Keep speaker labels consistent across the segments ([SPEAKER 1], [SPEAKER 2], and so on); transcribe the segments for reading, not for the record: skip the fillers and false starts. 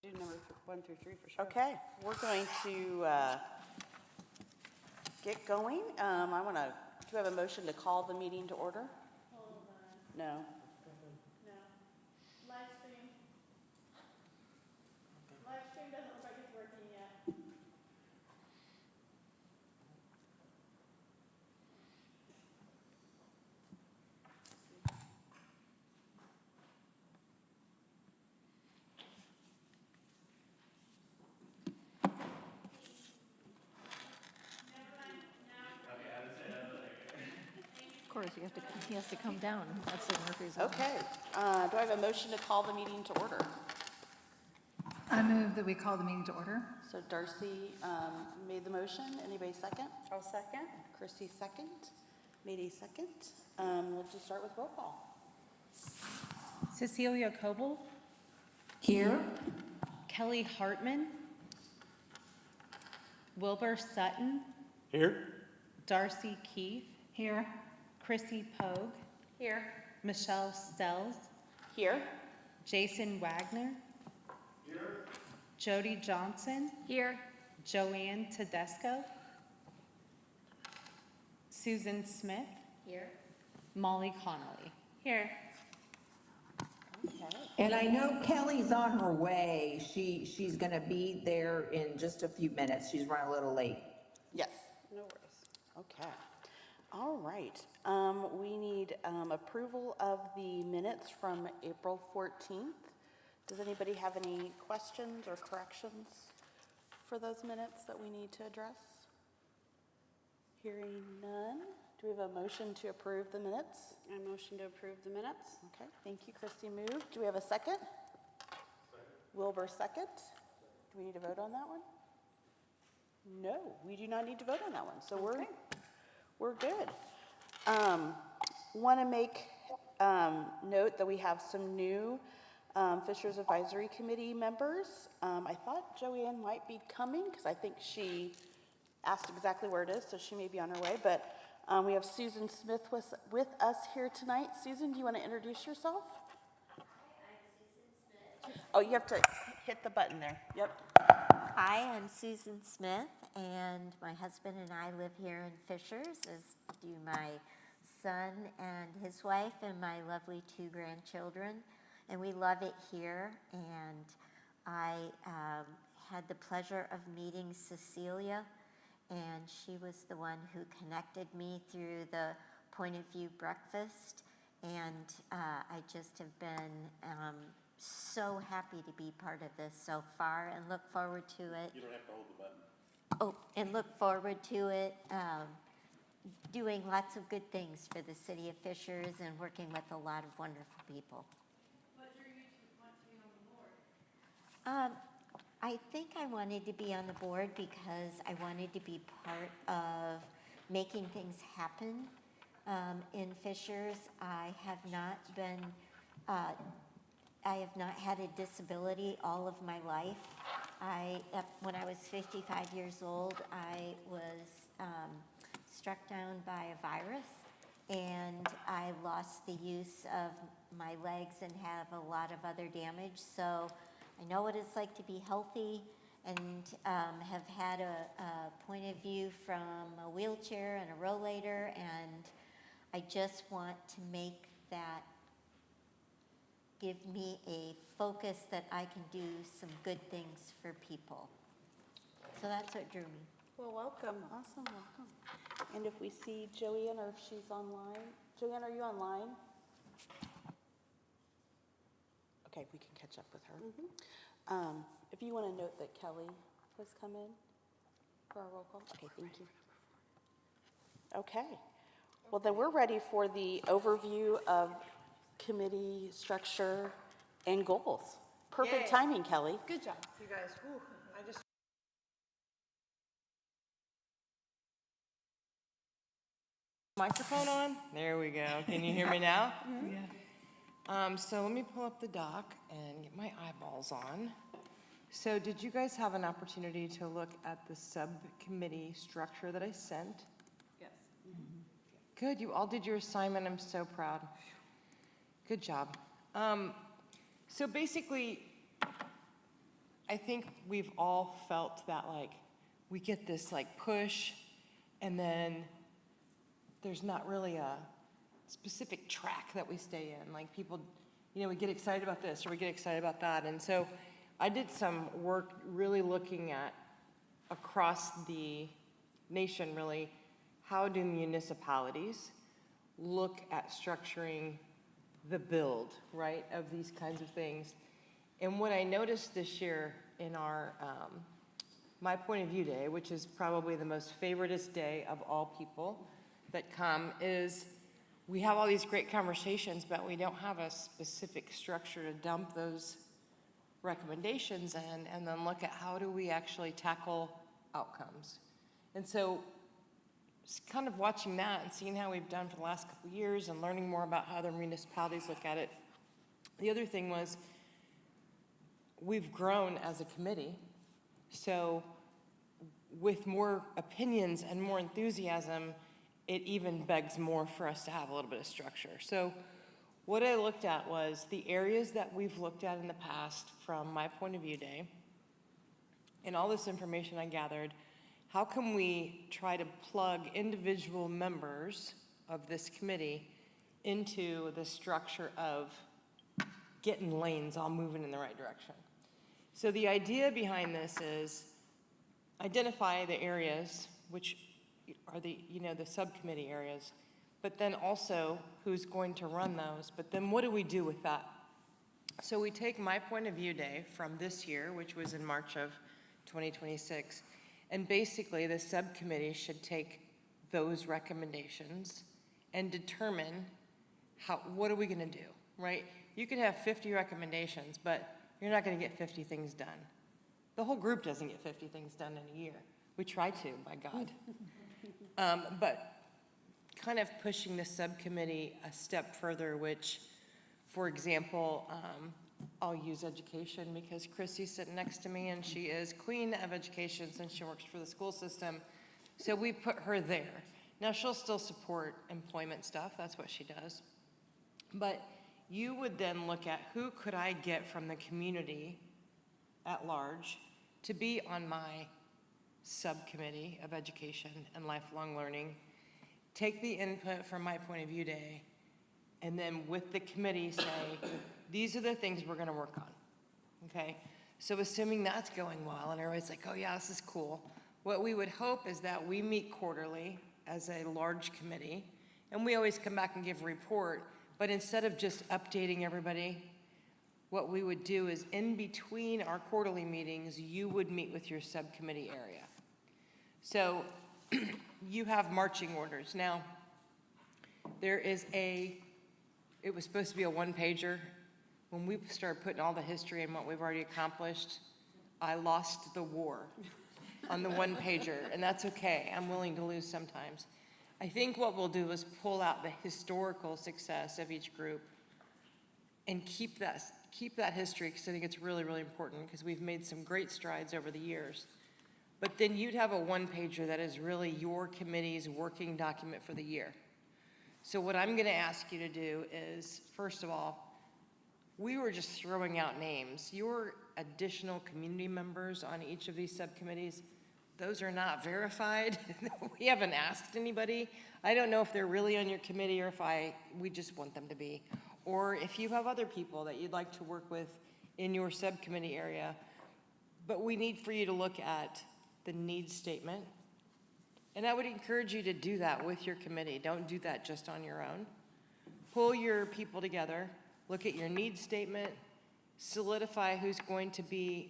[SPEAKER 1] Do number 1 through 3 for sure.
[SPEAKER 2] Okay, we're going to get going. Do we have a motion to call the meeting to order?
[SPEAKER 3] Hold on.
[SPEAKER 2] No.
[SPEAKER 3] No. Live stream. Live stream doesn't look like it's working yet.
[SPEAKER 4] Of course, he has to come down. That's the Murphy's Law.
[SPEAKER 2] Okay, do I have a motion to call the meeting to order?
[SPEAKER 5] I move that we call the meeting to order.
[SPEAKER 2] So Darcy made the motion. Anybody second?
[SPEAKER 1] I'll second.
[SPEAKER 2] Chrissy second. Made a second. We'll just start with roll call.
[SPEAKER 6] Cecilia Coble,
[SPEAKER 7] Here.
[SPEAKER 6] Kelly Hartman, Wilbur Sutton,
[SPEAKER 8] Here.
[SPEAKER 6] Darcy Keefe,
[SPEAKER 5] Here.
[SPEAKER 6] Chrissy Pogue,
[SPEAKER 1] Here.
[SPEAKER 6] Michelle Stells,
[SPEAKER 2] Here.
[SPEAKER 6] Jason Wagner, Jody Johnson,
[SPEAKER 4] Here.
[SPEAKER 6] Joanne Tedesco, Susan Smith,
[SPEAKER 4] Here.
[SPEAKER 6] Molly Connolly.
[SPEAKER 1] Here.
[SPEAKER 2] Okay.
[SPEAKER 7] And I know Kelly's on her way. She's gonna be there in just a few minutes. She's running a little late.
[SPEAKER 2] Yes.
[SPEAKER 1] No worries.
[SPEAKER 2] Okay. All right. We need approval of the minutes from April 14th. Does anybody have any questions or corrections for those minutes that we need to address? Hearing none. Do we have a motion to approve the minutes?
[SPEAKER 1] I motion to approve the minutes.
[SPEAKER 2] Okay, thank you, Christy moved. Do we have a second? Wilbur second. Do we need to vote on that one? No, we do not need to vote on that one, so we're good. Want to make note that we have some new Fishers Advisory Committee members. I thought Joanne might be coming because I think she asked exactly where it is, so she may be on her way. But we have Susan Smith with us here tonight. Susan, do you want to introduce yourself?
[SPEAKER 9] I'm Susan Smith.
[SPEAKER 2] Oh, you have to hit the button there. Yep.
[SPEAKER 9] Hi, I'm Susan Smith, and my husband and I live here in Fishers, as do my son and his wife and my lovely 2 grandchildren. And we love it here, and I had the pleasure of meeting Cecilia, and she was the one who connected me through the Point of View breakfast, and I just have been so happy to be part of this so far and look forward to it.
[SPEAKER 8] You don't have to hold the button.
[SPEAKER 9] Oh, and look forward to it, doing lots of good things for the city of Fishers and working with a lot of wonderful people.
[SPEAKER 3] What drew you to want to be on the board?
[SPEAKER 9] I think I wanted to be on the board because I wanted to be part of making things happen in Fishers. I have not had a disability all of my life. When I was 55 years old, I was struck down by a virus, and I lost the use of my legs and have a lot of other damage. So I know what it's like to be healthy, and have had a point of view from a wheelchair and a rollator, and I just want to make that give me a focus that I can do some good things for people. So that's what drew me.
[SPEAKER 2] Well, welcome. Awesome, welcome. And if we see Joanne or if she's online. Joanne, are you online? Okay, we can catch up with her. If you want to note that Kelly has come in for our roll call. Okay, thank you. Okay. Well, then we're ready for the overview of committee structure and goals. Perfect
[SPEAKER 1] Yay.
[SPEAKER 2] timing, Kelly.
[SPEAKER 1] Good job, you guys. Whew. I just.
[SPEAKER 10] Microphone on? There we go. Can you hear me now? So let me pull up the doc and get my eyeballs on. So did you guys have an opportunity to look at the subcommittee structure that I sent?
[SPEAKER 1] Yes.
[SPEAKER 10] Good, you all did your assignment. I'm so proud. Good job. So basically, I think we've all felt that like, we get this like push, and then there's not really a specific track that we stay in. Like people, we get excited about this or we get excited about that. And so I did some work really looking at across the nation, really, how do municipalities look at structuring the build, right, of these kinds of things. And what I noticed this year in our My Point of View Day, which is probably the most favoritist day of all people that come, is we have all these great conversations, but we don't have a specific structure to dump those recommendations in, and then look at how do we actually tackle outcomes. And so just kind of watching that and seeing how we've done for the last couple of years and learning more about how other municipalities look at it. The other thing was we've grown as a committee, so with more opinions and more enthusiasm, it even begs more for us to have a little bit of structure. So what I looked at was the areas that we've looked at in the past from My Point of View Day, and all this information I gathered, how can we try to plug individual members of this committee into the structure of getting lanes all moving in the right direction? So the idea behind this is identify the areas, which are the subcommittee areas, but then also who's going to run those, but then what do we do with that? So we take My Point of View Day from this year, which was in March of 2026, and basically the subcommittee should take those recommendations and determine what are we gonna do, right? You could have 50 recommendations, but you're not gonna get 50 things done. The whole group doesn't get 50 things done in a year. We try to, by God. But kind of pushing the subcommittee a step further, which, for example, I'll use education because Chrissy's sitting next to me and she is queen of education since she works for the school system. So we put her there. Now she'll still support employment stuff, that's what she does. But you would then look at who could I get from the community at large to be on my subcommittee of education and lifelong learning, take the input from My Point of View Day, and then with the committee say, these are the things we're gonna work on, okay? So assuming that's going well and everybody's like, oh yeah, this is cool, what we would hope is that we meet quarterly as a large committee, and we always come back and give a report, but instead of just updating everybody, what we would do is in between our quarterly meetings, you would meet with your subcommittee area. So you have marching orders. Now, it was supposed to be a one-pager. When we started putting all the history and what we've already accomplished, I lost the war on the one-pager, and that's okay. I'm willing to lose sometimes. I think what we'll do is pull out the historical success of each group and keep that history, because I think it's really, really important, because we've made some great strides over the years. But then you'd have a one-pager that is really your committee's working document for the year. So what I'm gonna ask you to do is, first of all, we were just throwing out names. Your additional community members on each of these subcommittees, those are not verified. We haven't asked anybody. I don't know if they're really on your committee or if we just want them to be. Or if you have other people that you'd like to work with in your subcommittee area. But we need for you to look at the needs statement. And I would encourage you to do that with your committee. Don't do that just on your own. Pull your people together, look at your needs statement, solidify who's going to be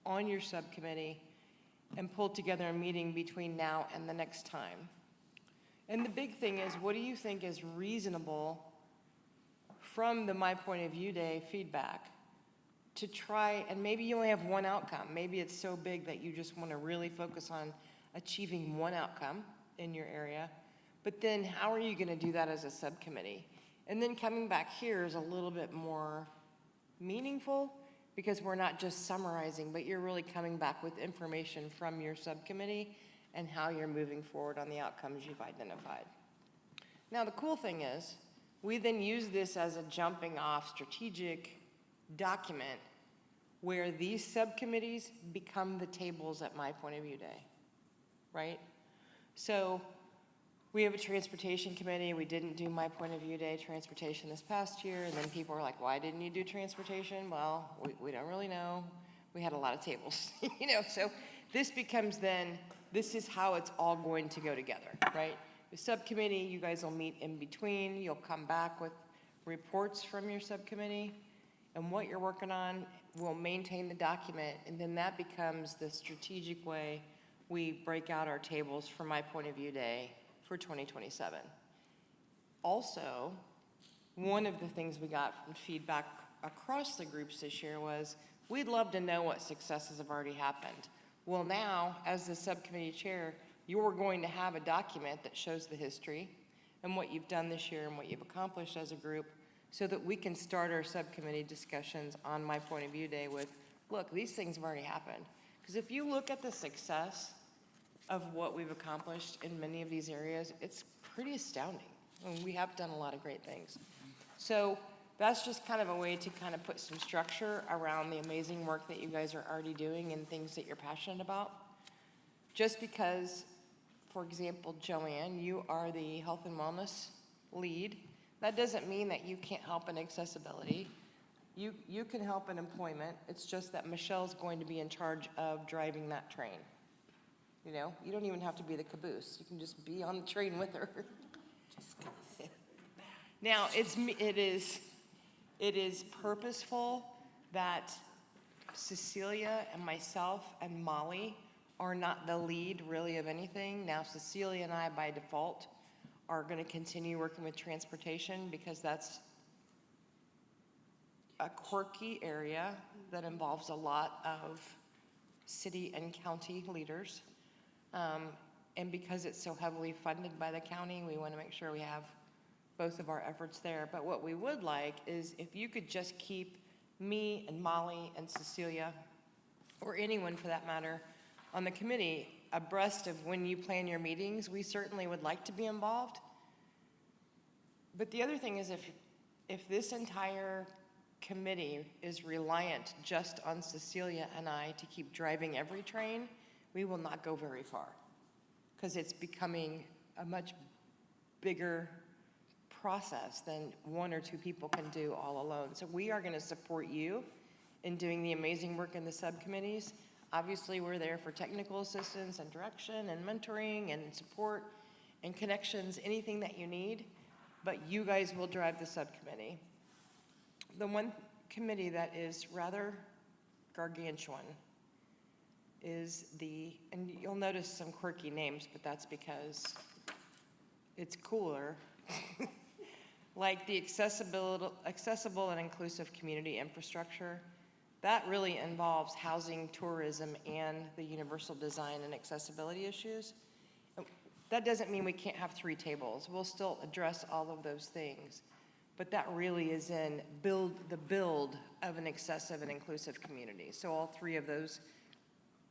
[SPEAKER 10] on your subcommittee, and pull together a meeting between now and the next time. And the big thing is, what do you think is reasonable from the My Point of View Day feedback to try, and maybe you only have one outcome. Maybe it's so big that you just want to really focus on achieving one outcome in your area. But then how are you going to do that as a subcommittee? And then coming back here is a little bit more meaningful because we're not just summarizing, but you're really coming back with information from your subcommittee and how you're moving forward on the outcomes you've identified. Now, the cool thing is, we then use this as a jumping off strategic document where these subcommittees become the tables at My Point of View Day, right? So we have a transportation committee. We didn't do My Point of View Day transportation this past year, and then people were like, why didn't you do transportation? Well, we don't really know. We had a lot of tables, you know, so this becomes then, this is how it's all going to go together, right? The subcommittee, you guys will meet in between. You'll come back with reports from your subcommittee and what you're working on. We'll maintain the document, and then that becomes the strategic way we break out our tables for My Point of View Day for 2027. Also, one of the things we got from feedback across the groups this year was, we'd love to know what successes have already happened. Well, now, as the subcommittee chair, you're going to have a document that shows the history and what you've done this year and what you've accomplished as a group, so that we can start our subcommittee discussions on My Point of View Day with, look, these things have already happened. Because if you look at the success of what we've accomplished in many of these areas, it's pretty astounding. And we have done a lot of great things. So that's just kind of a way to kind of put some structure around the amazing work that you guys are already doing and things that you're passionate about. Just because, for example, Joanne, you are the health and wellness lead. That doesn't mean that you can't help in accessibility. You can help in employment. It's just that Michelle's going to be in charge of driving that train. You know, you don't even have to be the caboose. You can just be on the train with her. Now, it is purposeful that Cecilia and myself and Molly are not the lead really of anything. Now, Cecilia and I, by default, are going to continue working with transportation because that's a quirky area that involves a lot of city and county leaders. And because it's so heavily funded by the county, we want to make sure we have both of our efforts there. But what we would like is if you could just keep me and Molly and Cecilia, or anyone for that matter, on the committee abreast of when you plan your meetings. We certainly would like to be involved. But the other thing is if this entire committee is reliant just on Cecilia and I to keep driving every train, we will not go very far, because it's becoming a much bigger process than one or two people can do all alone. So we are going to support you in doing the amazing work in the subcommittees. Obviously, we're there for technical assistance and direction and mentoring and support and connections, anything that you need, but you guys will drive the subcommittee. The one committee that is rather gargantuan is and you'll notice some quirky names, but that's because it's cooler, like the accessible and inclusive community infrastructure. That really involves housing, tourism, and the universal design and accessibility issues. That doesn't mean we can't have 3 tables. We'll still address all of those things. But that really is in the build of an accessible and inclusive community. So all 3 of those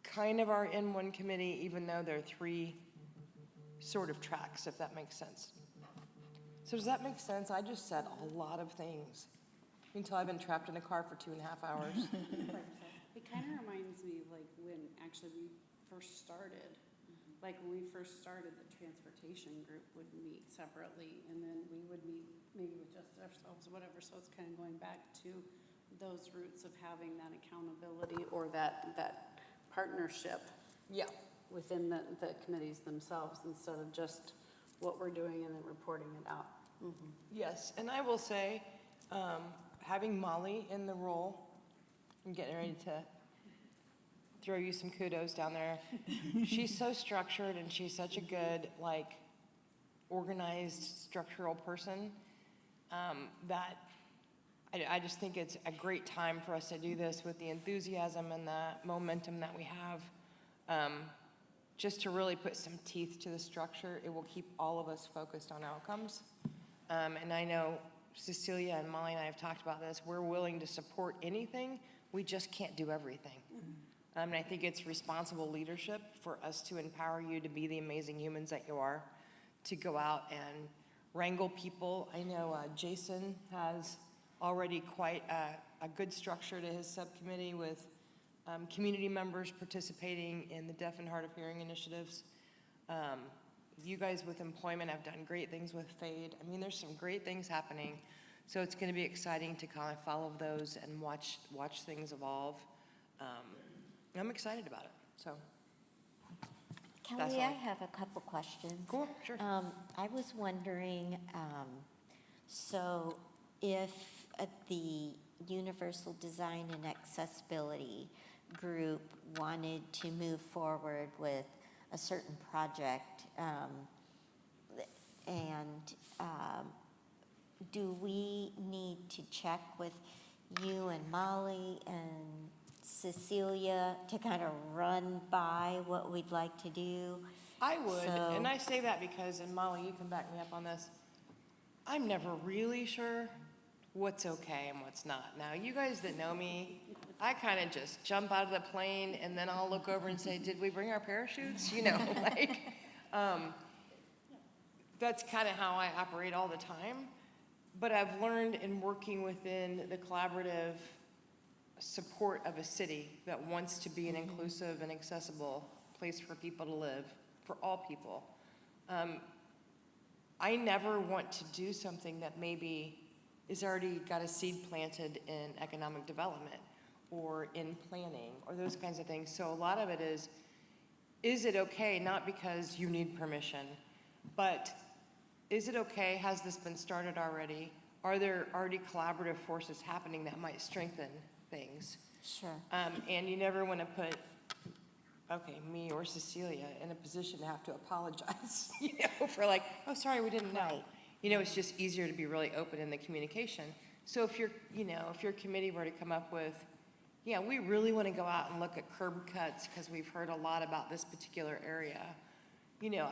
[SPEAKER 10] kind of are in one committee, even though they're 3 sort of tracks, if that makes sense. So does that make sense? I just said a lot of things. Until I've been trapped in a car for 2.5 hours.
[SPEAKER 1] It kind of reminds me of like when actually we first started. Like when we first started, the transportation group would meet separately, and then we would meet maybe with just ourselves or whatever. So it's kind of going back to those roots of having that accountability or that partnership.
[SPEAKER 10] Yeah.
[SPEAKER 1] Within the committees themselves, instead of just what we're doing and then reporting it out. Mm-hmm.
[SPEAKER 10] Yes, and I will say, having Molly in the role, I'm getting ready to throw you some kudos down there. She's so structured and she's such a good, like, organized, structural person that I just think it's a great time for us to do this with the enthusiasm and the momentum that we have. Just to really put some teeth to the structure, it will keep all of us focused on outcomes. And I know Cecilia and Molly and I have talked about this. We're willing to support anything. We just can't do everything. And I think it's responsible leadership for us to empower you to be the amazing humans that you are, to go out and wrangle people. I know Jason has already quite a good structure to his subcommittee with community members participating in the deaf and hard of hearing initiatives. You guys with employment have done great things with FADE. I mean, there's some great things happening. So it's going to be exciting to kind of follow those and watch things evolve. I'm excited about it. So That's
[SPEAKER 9] Kelly, I
[SPEAKER 10] all.
[SPEAKER 9] have a couple questions.
[SPEAKER 10] cool, sure.
[SPEAKER 9] I was wondering, so if the Universal Design and Accessibility group wanted to move forward with a certain project, do we need to check with you and Molly and Cecilia to kind of run by what we'd like to do?
[SPEAKER 10] I would,
[SPEAKER 9] So-
[SPEAKER 10] and I say that because, and Molly, you can back me up on this, I'm never really sure what's okay and what's not. Now, you guys that know me, I kind of just jump out of the plane and then I'll look over and say, did we bring our parachutes? You know, like, that's kind of how I operate all the time. But I've learned in working within the collaborative support of a city that wants to be an inclusive and accessible place for people to live, for all people. I never want to do something that maybe is already got a seed planted in economic development or in planning or those kinds of things. So a lot of it is it okay, not because you need permission, but is it okay? Has this been started already? Are there already collaborative forces happening that might strengthen things?
[SPEAKER 9] Sure.
[SPEAKER 10] And you never want to put, me or Cecilia in a position to have to apologize, for like, oh, sorry, we didn't know.
[SPEAKER 9] Right.
[SPEAKER 10] It's just easier to be really open in the communication. So if if your committee were to come up with, we really want to go out and look at curb cuts because we've heard a lot about this particular area,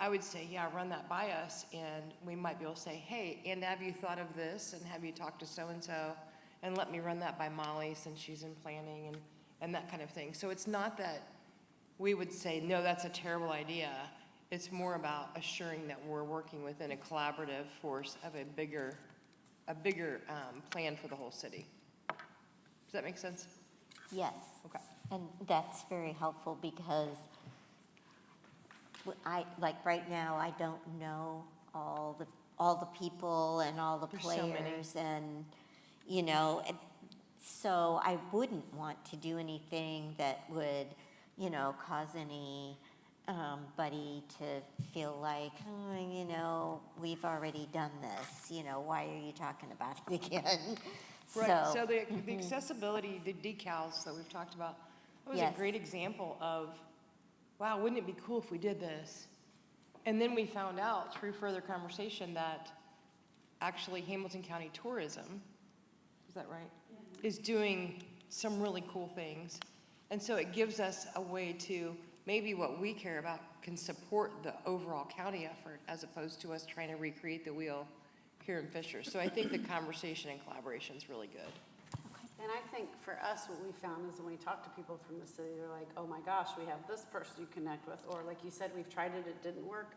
[SPEAKER 10] I would say, run that by us, and we might be able to say, hey, and have you thought of this, and have you talked to so-and-so, and let me run that by Molly since she's in planning, and that kind of thing. So it's not that we would say, no, that's a terrible idea. It's more about assuring that we're working within a collaborative force of a bigger plan for the whole city. Does that make sense?
[SPEAKER 9] Yes.
[SPEAKER 10] Okay.
[SPEAKER 9] And that's very helpful because right now, I don't know all the people and all the
[SPEAKER 10] There's so many.
[SPEAKER 9] players and, so I wouldn't want to do anything that would, cause anybody to feel like, we've already done this, why are you talking about it again?
[SPEAKER 10] Right, so the accessibility, the decals that we've talked about, that was
[SPEAKER 9] Yes.
[SPEAKER 10] a great example of, wow, wouldn't it be cool if we did this? And then we found out through further conversation that actually Hamilton County Tourism, is that right? Is doing some really cool things. And so it gives us a way to, maybe what we care about can support the overall county effort as opposed to us trying to recreate the wheel here in Fisher. So I think the conversation and collaboration is really good.
[SPEAKER 1] And I think for us, what we found is when we talk to people from the city, they're like, oh my gosh, we have this person you connect with. Or like you said, we've tried it, it didn't work.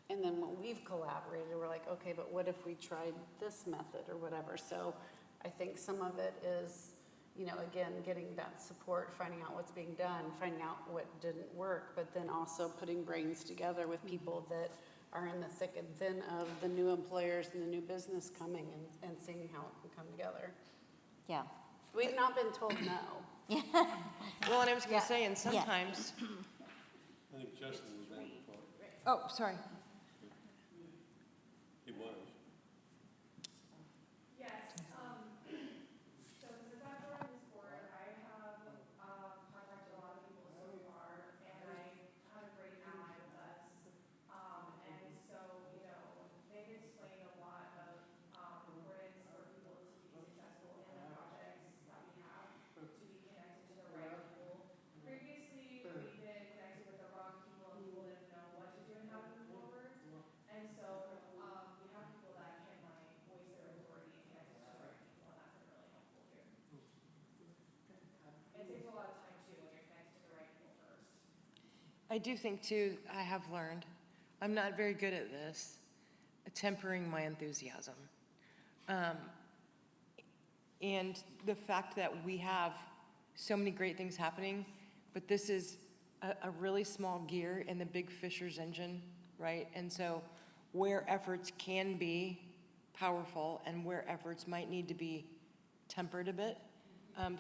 [SPEAKER 1] And then when we've collaborated, we're like, okay, but what if we tried this method or whatever? So I think some of it is, again, getting that support, finding out what's being done, finding out what didn't work, but then also putting brains together with people that are in the thick and thin of the new employers and the new business coming and seeing how it can come together.
[SPEAKER 9] Yeah.
[SPEAKER 1] We've not been told no.
[SPEAKER 10] Well, and I was going
[SPEAKER 1] Yeah.
[SPEAKER 10] to say, and sometimes,
[SPEAKER 8] I think Justin was on before.
[SPEAKER 10] oh, sorry.
[SPEAKER 8] He was.
[SPEAKER 3] Yes, so since I've joined this board, I have, contacted a lot of people so far, and I have a great ally with us. And so, they've explained a lot of, importance for people to be successful in the projects that we have, to be connected to the right people. Previously, we've been connected with the wrong people, and people didn't know what to do and how to move forward. And so, we have people that can voice their authority and connect us to the right people, and that's been really helpful here. It saves a lot of time too when you're connected to the right people first.
[SPEAKER 10] I do think too, I have learned, I'm not very good at this, tempering my enthusiasm. And the fact that we have so many great things happening, but this is a really small gear in the big Fisher's engine, right? And so where efforts can be powerful and where efforts might need to be tempered a bit,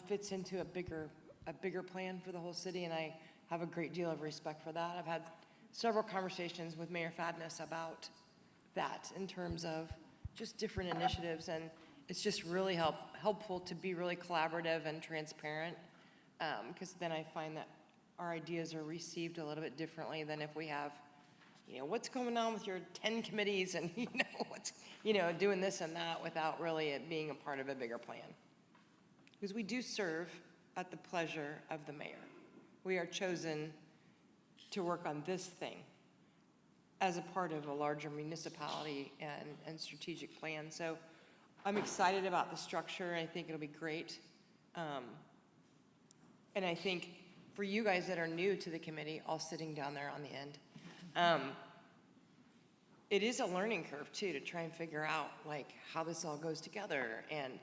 [SPEAKER 10] fits into a bigger plan for the whole city, and I have a great deal of respect for that. I've had several conversations with Mayor Fadness about that in terms of just different initiatives, and it's just really helpful to be really collaborative and transparent, because then I find that our ideas are received a little bit differently than if we have, what's going on with your 10 committees and, what's, doing this and that without really it being a part of a bigger plan. Because we do serve at the pleasure of the mayor. We are chosen to work on this thing as a part of a larger municipality and strategic plan. So I'm excited about the structure. I think it'll be great. And I think for you guys that are new to the committee, all sitting down there on the end, it is a learning curve too, to try and figure out like how this all goes together. And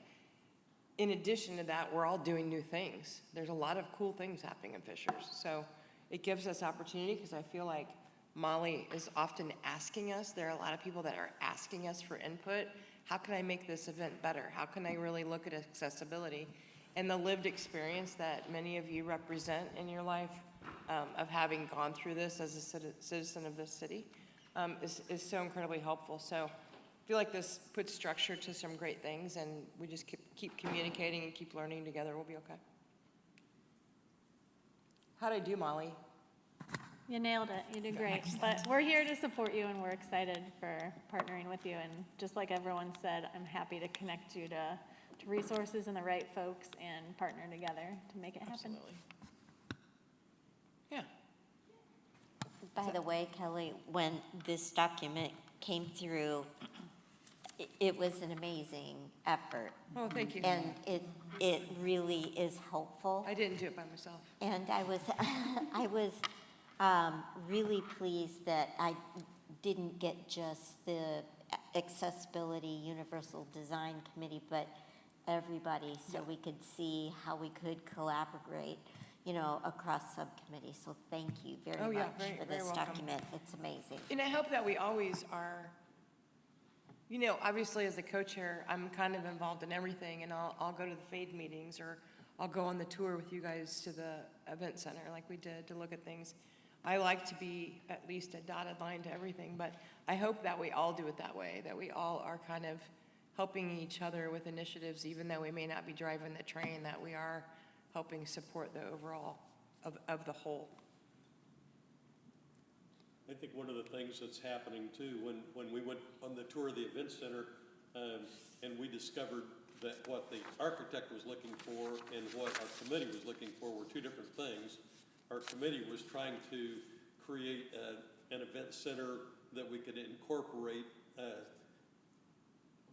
[SPEAKER 10] in addition to that, we're all doing new things. There's a lot of cool things happening in Fishers. So it gives us opportunity, because I feel like Molly is often asking us, there are a lot of people that are asking us for input. How can I make this event better? How can I really look at accessibility? And the lived experience that many of you represent in your life, of having gone through this as a citizen of this city, is so incredibly helpful. So I feel like this puts structure to some great things, and we just keep communicating and keep learning together. We'll be okay. How'd I do, Molly?
[SPEAKER 4] You nailed it. You did great. But we're here to support you, and we're excited for partnering with you. And just like everyone said, I'm happy to connect you to resources and the right folks and partner together to make it happen.
[SPEAKER 10] Absolutely. Yeah.
[SPEAKER 9] By the way, Kelly, when this document came through, it was an amazing effort.
[SPEAKER 10] Oh, thank you.
[SPEAKER 9] And it really is helpful.
[SPEAKER 10] I didn't do it by myself.
[SPEAKER 9] And I was really pleased that I didn't get just the Accessibility Universal Design Committee, but everybody, so we could see how we could collaborate, across subcommittees. So thank you very much for
[SPEAKER 10] very
[SPEAKER 9] this
[SPEAKER 10] welcome.
[SPEAKER 9] document. It's amazing.
[SPEAKER 10] And I hope that we always are, obviously as the co-chair, I'm kind of involved in everything, and I'll go to the FADE meetings, or I'll go on the tour with you guys to the event center like we did to look at things. I like to be at least a dotted line to everything, but I hope that we all do it that way, that we all are kind of helping each other with initiatives, even though we may not be driving the train, that we are helping support the overall of the whole.
[SPEAKER 8] I think one of the things that's happening too, when we went on the tour of the event center, and we discovered that what the architect was looking for and what our committee was looking for were two different things. Our committee was trying to create an event center that we could incorporate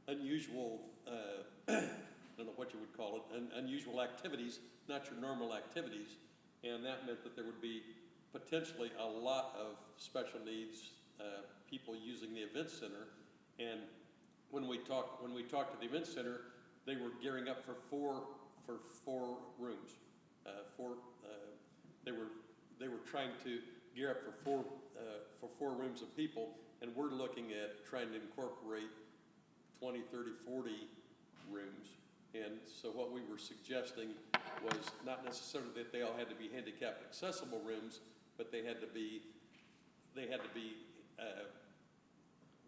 [SPEAKER 8] unusual, I don't know what you would call it, unusual activities, not your normal activities. And that meant that there would be potentially a lot of special needs people using the event center. And when we talked to the event center, they were gearing up for four rooms. They were trying to gear up for four rooms of people, and we're looking at trying to incorporate 20, 30, 40 rooms. And so what we were suggesting was not necessarily that they all had to be handicapped accessible rooms, but they had to be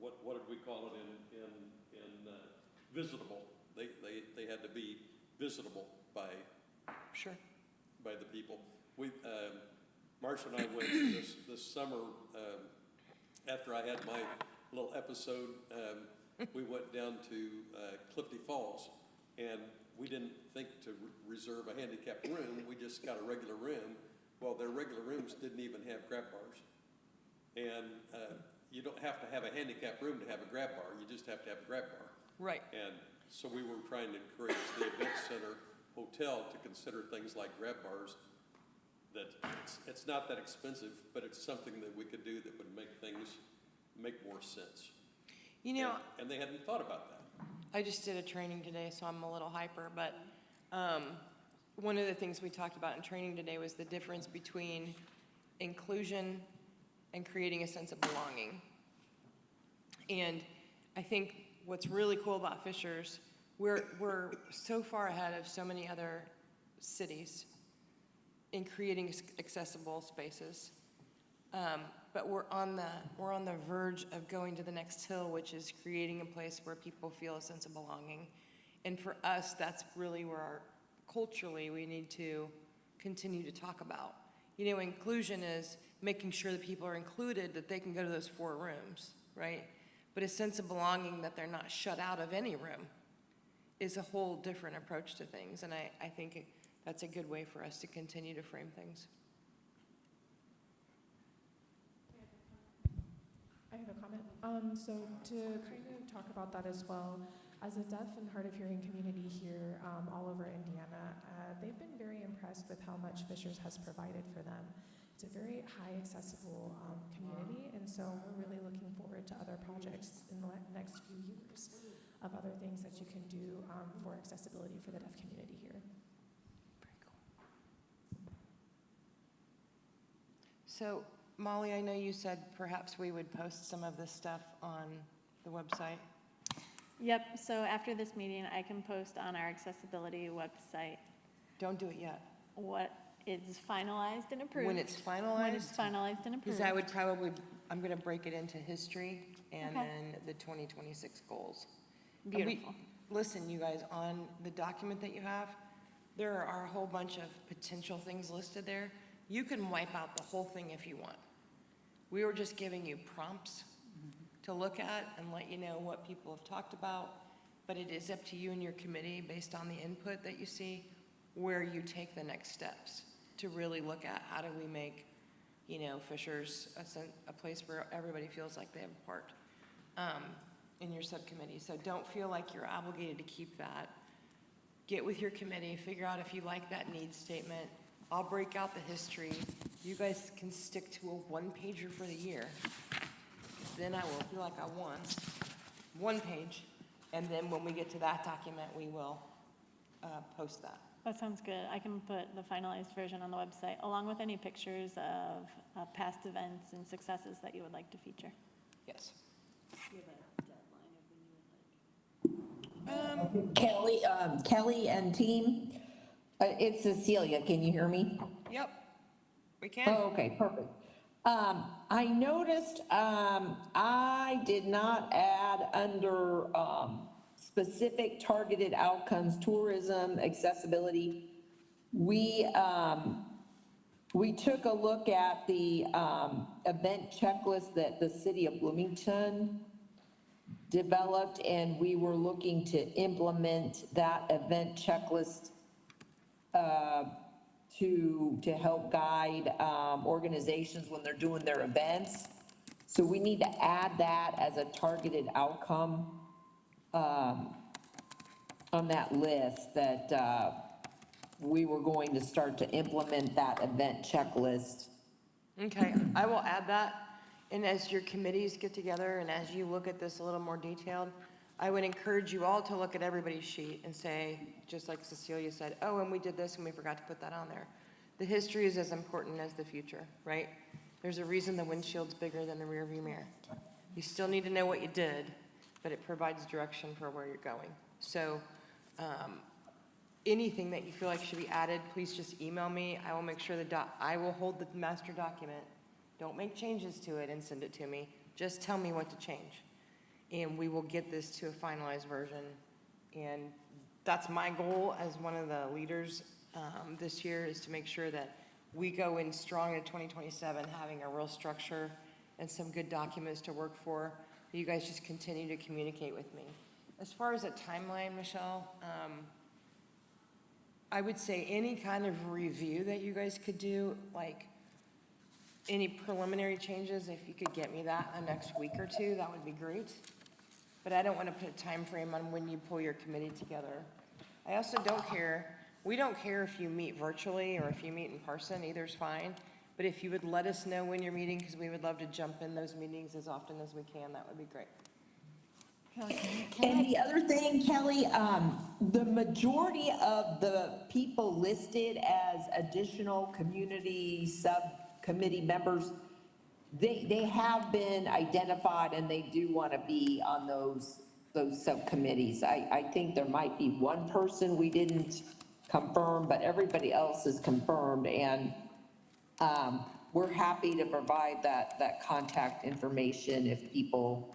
[SPEAKER 8] what did we call it in visitable. They had to be visitable by the people. We Marcia and I went this summer after I had my little episode. We went down to Clifty Falls, and we didn't think to reserve a handicapped room. We just got a regular room. Well, their regular rooms didn't even have grab bars. And you don't have to have a handicapped room to have a grab bar. You just have to have a grab bar.
[SPEAKER 10] Right.
[SPEAKER 8] And so we were trying to encourage the event center hotel to consider things like grab bars. That it's not that expensive, but it's something that we could do that would make things make more sense. And they hadn't thought about that.
[SPEAKER 10] I just did a training today, so I'm a little hyper, but one of the things we talked about in training today was the difference between inclusion and creating a sense of belonging. And I think what's really cool about Fishers, we're so far ahead of so many other cities in creating accessible spaces. But we're on the verge of going to the next hill, which is creating a place where people feel a sense of belonging. And for us, that's really where culturally we need to continue to talk about. You know, inclusion is making sure that people are included, that they can go to those 4 rooms, right? But a sense of belonging that they're not shut out of any room is a whole different approach to things. And I think that's a good way for us to continue to frame things.
[SPEAKER 3] I have a comment. So to kind of talk about that as well, as a deaf and hard of hearing community here all over Indiana, they've been very impressed with how much Fishers has provided for them. It's a very high accessible community, and so we're really looking forward to other projects in the next few years of other things that you can do for accessibility for the deaf community here.
[SPEAKER 10] Very cool. So, Molly, I know you said perhaps we would post some of this stuff on the website.
[SPEAKER 4] Yep, so after this meeting, I can post on our accessibility website
[SPEAKER 10] Don't do it yet.
[SPEAKER 4] what is finalized and approved.
[SPEAKER 10] When it's finalized?
[SPEAKER 4] When it's finalized and approved.
[SPEAKER 10] Because I would probably, I'm going to break it into history and
[SPEAKER 4] Okay.
[SPEAKER 10] then the 2026 goals. And we-
[SPEAKER 4] Beautiful.
[SPEAKER 10] Listen, you guys, on the document that you have, there are a whole bunch of potential things listed there. You can wipe out the whole thing if you want. We were just giving you prompts to look at and let you know what people have talked about, but it is up to you and your committee, based on the input that you see, where you take the next steps to really look at how do we make, you know, Fishers a place where everybody feels like they have a part in your subcommittee. So don't feel like you're obligated to keep that. Get with your committee, figure out if you like that needs statement. I'll break out the history. You guys can stick to a 1-pager for the year. Then I will feel like I won. 1 page. And then when we get to that document, we will post that.
[SPEAKER 4] That sounds good. I can put the finalized version on the website, along with any pictures of past events and successes that you would like to feature.
[SPEAKER 10] Yes.
[SPEAKER 7] Kelly and team, it's Cecilia, can you hear me?
[SPEAKER 10] Yep. We can.
[SPEAKER 7] Oh, okay, perfect. I noticed, I did not add under, specific targeted outcomes, tourism, accessibility. We took a look at the, event checklist that the city of Bloomington developed, and we were looking to implement that event checklist, to help guide organizations when they're doing their events. So we need to add that as a targeted outcome on that list, that we were going to start to implement that event checklist.
[SPEAKER 10] Okay, I will add that. And as your committees get together and as you look at this a little more detailed, I would encourage you all to look at everybody's sheet and say, just like Cecilia said, oh, and we did this and we forgot to put that on there. The history is as important as the future, right? There's a reason the windshield's bigger than the rear view mirror. You still need to know what you did, but it provides direction for where you're going. So anything that you feel like should be added, please just email me. I will make sure I will hold the master document. Don't make changes to it and send it to me. Just tell me what to change. And we will get this to a finalized version. And that's my goal as one of the leaders this year, is to make sure that we go in strong in 2027, having a real structure and some good documents to work for. You guys just continue to communicate with me. As far as a timeline, Michelle, I would say any kind of review that you guys could do, like any preliminary changes, if you could get me that in the next week or two, that would be great. But I don't want to put a time frame on when you pull your committee together. I also don't care, we don't care if you meet virtually or if you meet in person, either's fine. But if you would let us know when you're meeting, because we would love to jump in those meetings as often as we can, that would be great.
[SPEAKER 7] And the other thing, Kelly, the majority of the people listed as additional community subcommittee members, they have been identified and they do want to be on those subcommittees. I think there might be one person we didn't confirm, but everybody else is confirmed, and we're happy to provide that contact information if people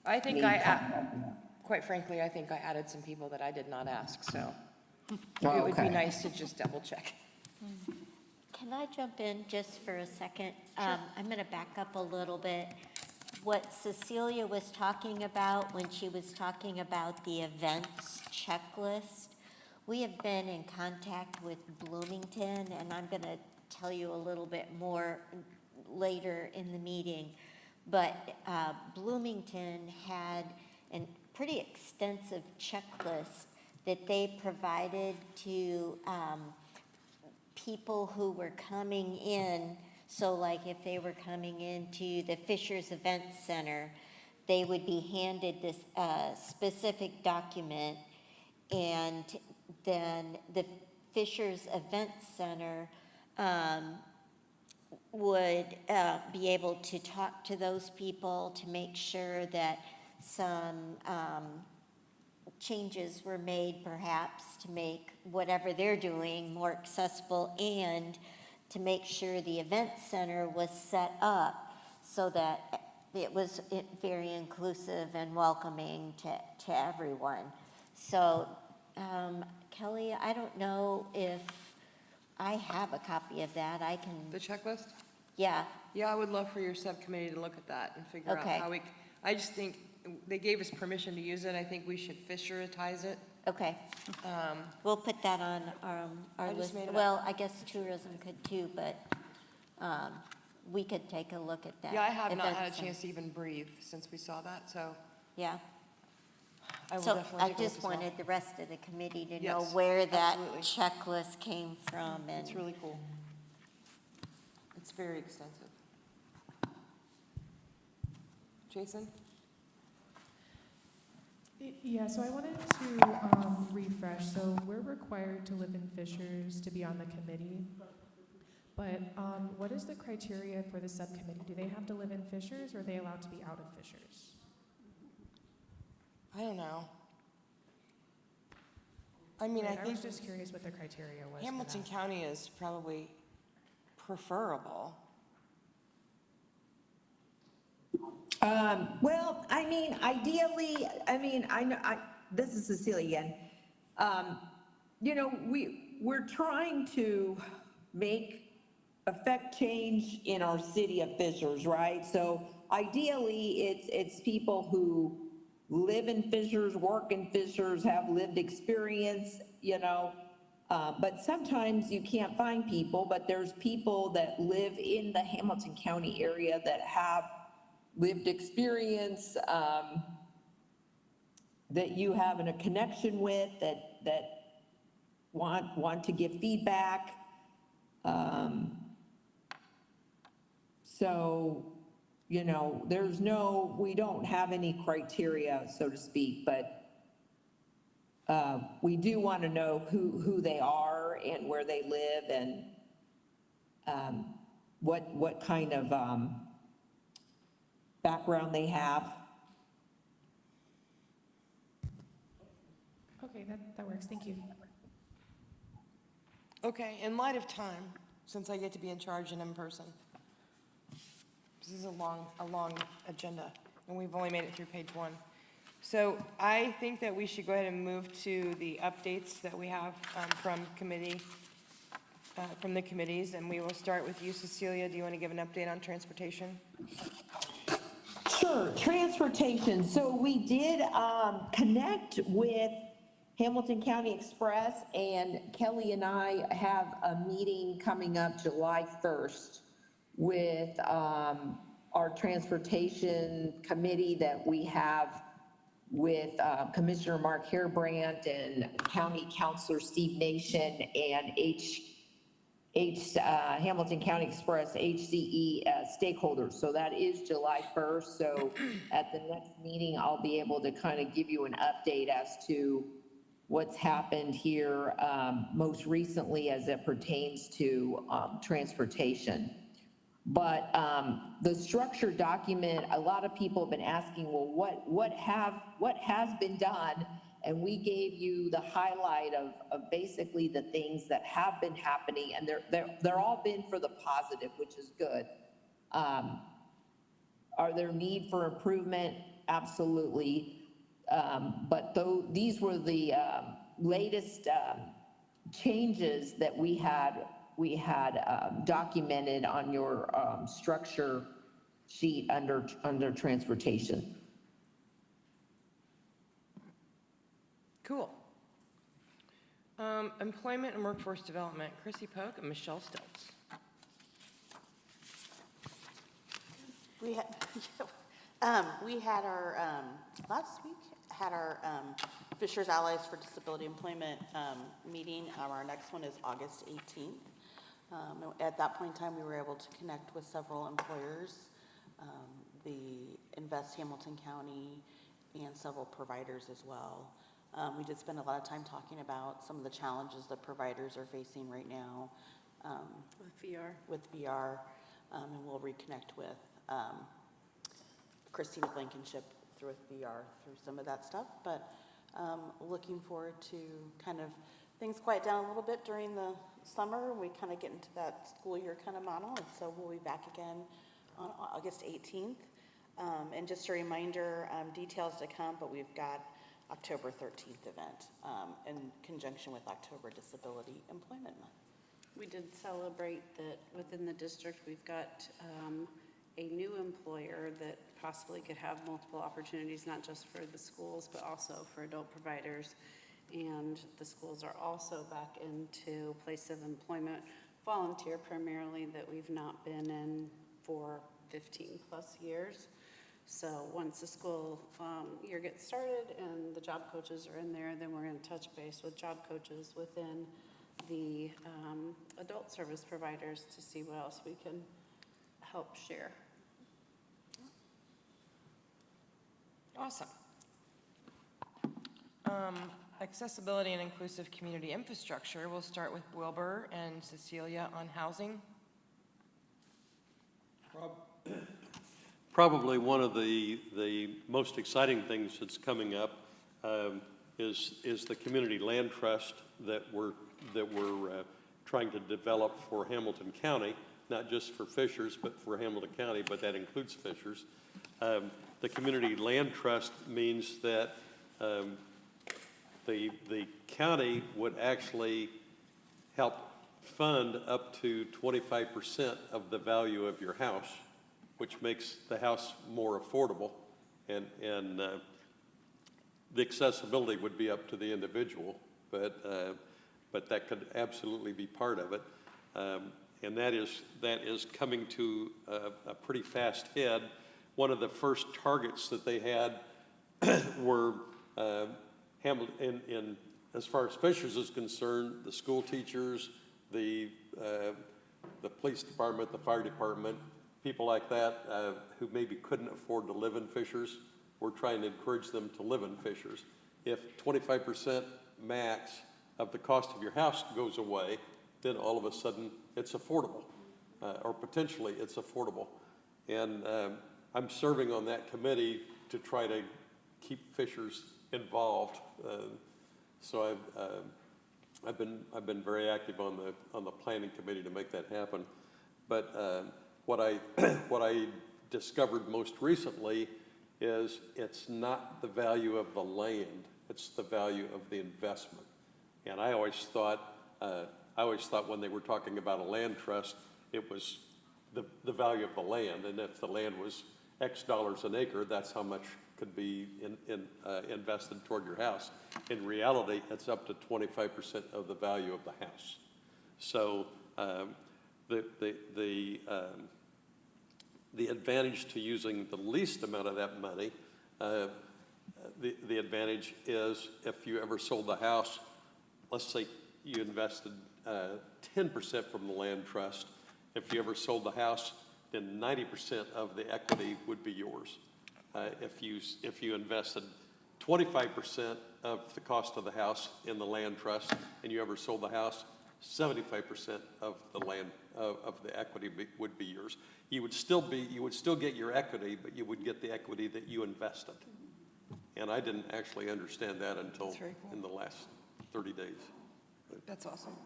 [SPEAKER 10] I think
[SPEAKER 7] need
[SPEAKER 10] I,
[SPEAKER 7] contact.
[SPEAKER 10] quite frankly, I think I added some people that I did not ask, so
[SPEAKER 7] Oh,
[SPEAKER 10] it would be
[SPEAKER 7] okay.
[SPEAKER 10] nice to just double check.
[SPEAKER 9] Can I jump in just for a second? I'm going to back up a little bit. What Cecilia was talking about when she was talking about the events checklist, we have been in contact with Bloomington, and I'm going to tell you a little bit more later in the meeting. But Bloomington had a pretty extensive checklist that they provided to people who were coming in. So like if they were coming into the Fishers Event Center, they would be handed this specific document, and then the Fishers Event Center would be able to talk to those people to make sure that some changes were made, perhaps to make whatever they're doing more accessible, and to make sure the event center was set up so that it was very inclusive and welcoming to everyone. So, Kelly, I don't know if I have a copy of that. I can,
[SPEAKER 10] The checklist?
[SPEAKER 9] yeah,
[SPEAKER 10] Yeah, I would love for your subcommittee to look at that and figure out
[SPEAKER 9] Okay.
[SPEAKER 10] how we, I just think they gave us permission to use it. I think we should Fisheritize it.
[SPEAKER 9] okay. We'll put that on our
[SPEAKER 10] I just
[SPEAKER 9] list.
[SPEAKER 10] made it up.
[SPEAKER 9] Well, I guess tourism could too, but we could take a look at that.
[SPEAKER 10] Yeah, I have not
[SPEAKER 9] event
[SPEAKER 10] had a
[SPEAKER 9] center.
[SPEAKER 10] chance to even breathe since we saw that, so
[SPEAKER 9] Yeah.
[SPEAKER 10] I will
[SPEAKER 9] So
[SPEAKER 10] definitely
[SPEAKER 9] I
[SPEAKER 10] take a look
[SPEAKER 9] just
[SPEAKER 10] as well.
[SPEAKER 9] wanted the rest of the committee to know
[SPEAKER 10] Yes,
[SPEAKER 9] where that
[SPEAKER 10] absolutely.
[SPEAKER 9] checklist came from, and
[SPEAKER 10] It's really cool. It's very extensive. Jason?
[SPEAKER 3] Yeah, so I wanted to refresh. So we're required to live in Fishers to be on the committee. But what is the criteria for the subcommittee? Do they have to live in Fishers, or are they allowed to be out of Fishers?
[SPEAKER 10] I don't know. I mean, I
[SPEAKER 3] Right, I
[SPEAKER 10] think
[SPEAKER 3] was just curious what the criteria was for
[SPEAKER 10] Hamilton
[SPEAKER 3] that.
[SPEAKER 10] County is probably preferable.
[SPEAKER 7] Well, I mean, ideally, I mean, I know, this is Cecilia again. You know, we're trying to affect change in our city of Fishers, right? So ideally, it's people who live in Fishers, work in Fishers, have lived experience, you know. But sometimes you can't find people, but there's people that live in the Hamilton County area that have lived experience, that you have a connection with, that want to give feedback. So, you know, we don't have any criteria, so to speak, but we do want to know who they are and where they live, and what kind of background they have.
[SPEAKER 3] Okay, that works. Thank you.
[SPEAKER 10] Okay, in light of time, since I get to be in charge and in person, this is a long agenda, and we've only made it through page 1. So I think that we should go ahead and move to the updates that we have from the committees, and we will start with you, Cecilia. Do you want to give an update on transportation?
[SPEAKER 7] Sure, transportation. So we did connect with Hamilton County Express, and Kelly and I have a meeting coming up July 1st with our transportation committee that we have with Commissioner Mark Harebrant and County Councilor Steve Nation and Hamilton County Express, HCE stakeholders. So that is July 1st. So at the next meeting, I'll be able to kind of give you an update as to what's happened here most recently as it pertains to transportation. But the structure document, a lot of people have been asking, well, what has been done? And we gave you the highlight of basically the things that have been happening, and they're all been for the positive, which is good. Are there need for improvement? Absolutely. But these were the latest changes that we had documented on your structure sheet under transportation.
[SPEAKER 10] Cool. Employment and Workforce Development, Chrissy Polk and Michelle Stilts.
[SPEAKER 2] We had our, last week, had our Fishers Allies for Disability Employment meeting. Our next one is August 18th. At that point in time, we were able to connect with several employers, the Invest Hamilton County, and several providers as well. We did spend a lot of time talking about some of the challenges that providers are facing right now. With VR. And we'll reconnect with Christina Blankenship through VR through some of that stuff. But looking forward to kind of things quiet down a little bit during the summer. We kind of get into that school year kind of model. And so we'll be back again on August 18th. And just a reminder, details to come, but we've got October 13th event in conjunction with October Disability Employment Month.
[SPEAKER 1] We did celebrate that within the district, we've got a new employer that possibly could have multiple opportunities, not just for the schools, but also for adult providers. And the schools are also back into place of employment, volunteer primarily, that we've not been in for 15 plus years. So once the school year gets started and the job coaches are in there, then we're going to touch base with job coaches within the adult service providers to see what else we can help share.
[SPEAKER 10] Awesome. Accessibility and inclusive community infrastructure. We'll start with Wilbur and Cecilia on housing.
[SPEAKER 8] Probably one of the most exciting things that's coming up is the community land trust that we're trying to develop for Hamilton County, not just for Fishers, but for Hamilton County, but that includes Fishers. The community land trust means that the county would actually help fund up to 25% of the value of your house, which makes the house more affordable, and the accessibility would be up to the individual, but that could absolutely be part of it, and that is coming to a pretty fast head. One of the first targets that they had were Hamilton, as far as Fishers is concerned, the school teachers, the police department, the fire department, people like that who maybe couldn't afford to live in Fishers. We're trying to encourage them to live in Fishers. If 25% max of the cost of your house goes away, then all of a sudden it's affordable, or potentially it's affordable. And I'm serving on that committee to try to keep Fishers involved. So I've been very active on the planning committee to make that happen. But what I discovered most recently is it's not the value of the land, it's the value of the investment. And I always thought when they were talking about a land trust, it was the value of the land, and if the land was X dollars an acre, that's how much could be invested toward your house. In reality, it's up to 25% of the value of the house. So the advantage to using the least amount of that money, the advantage is if you ever sold the house, let's say you invested 10% from the land trust. If you ever sold the house, then 90% of the equity would be yours. If you invested 25% of the cost of the house in the land trust and you ever sold the house, 75% of the land, of the equity would be yours. You would still get your equity, but you would get the equity that you invested. And I didn't actually understand that until in the last 30 days.
[SPEAKER 10] That's awesome.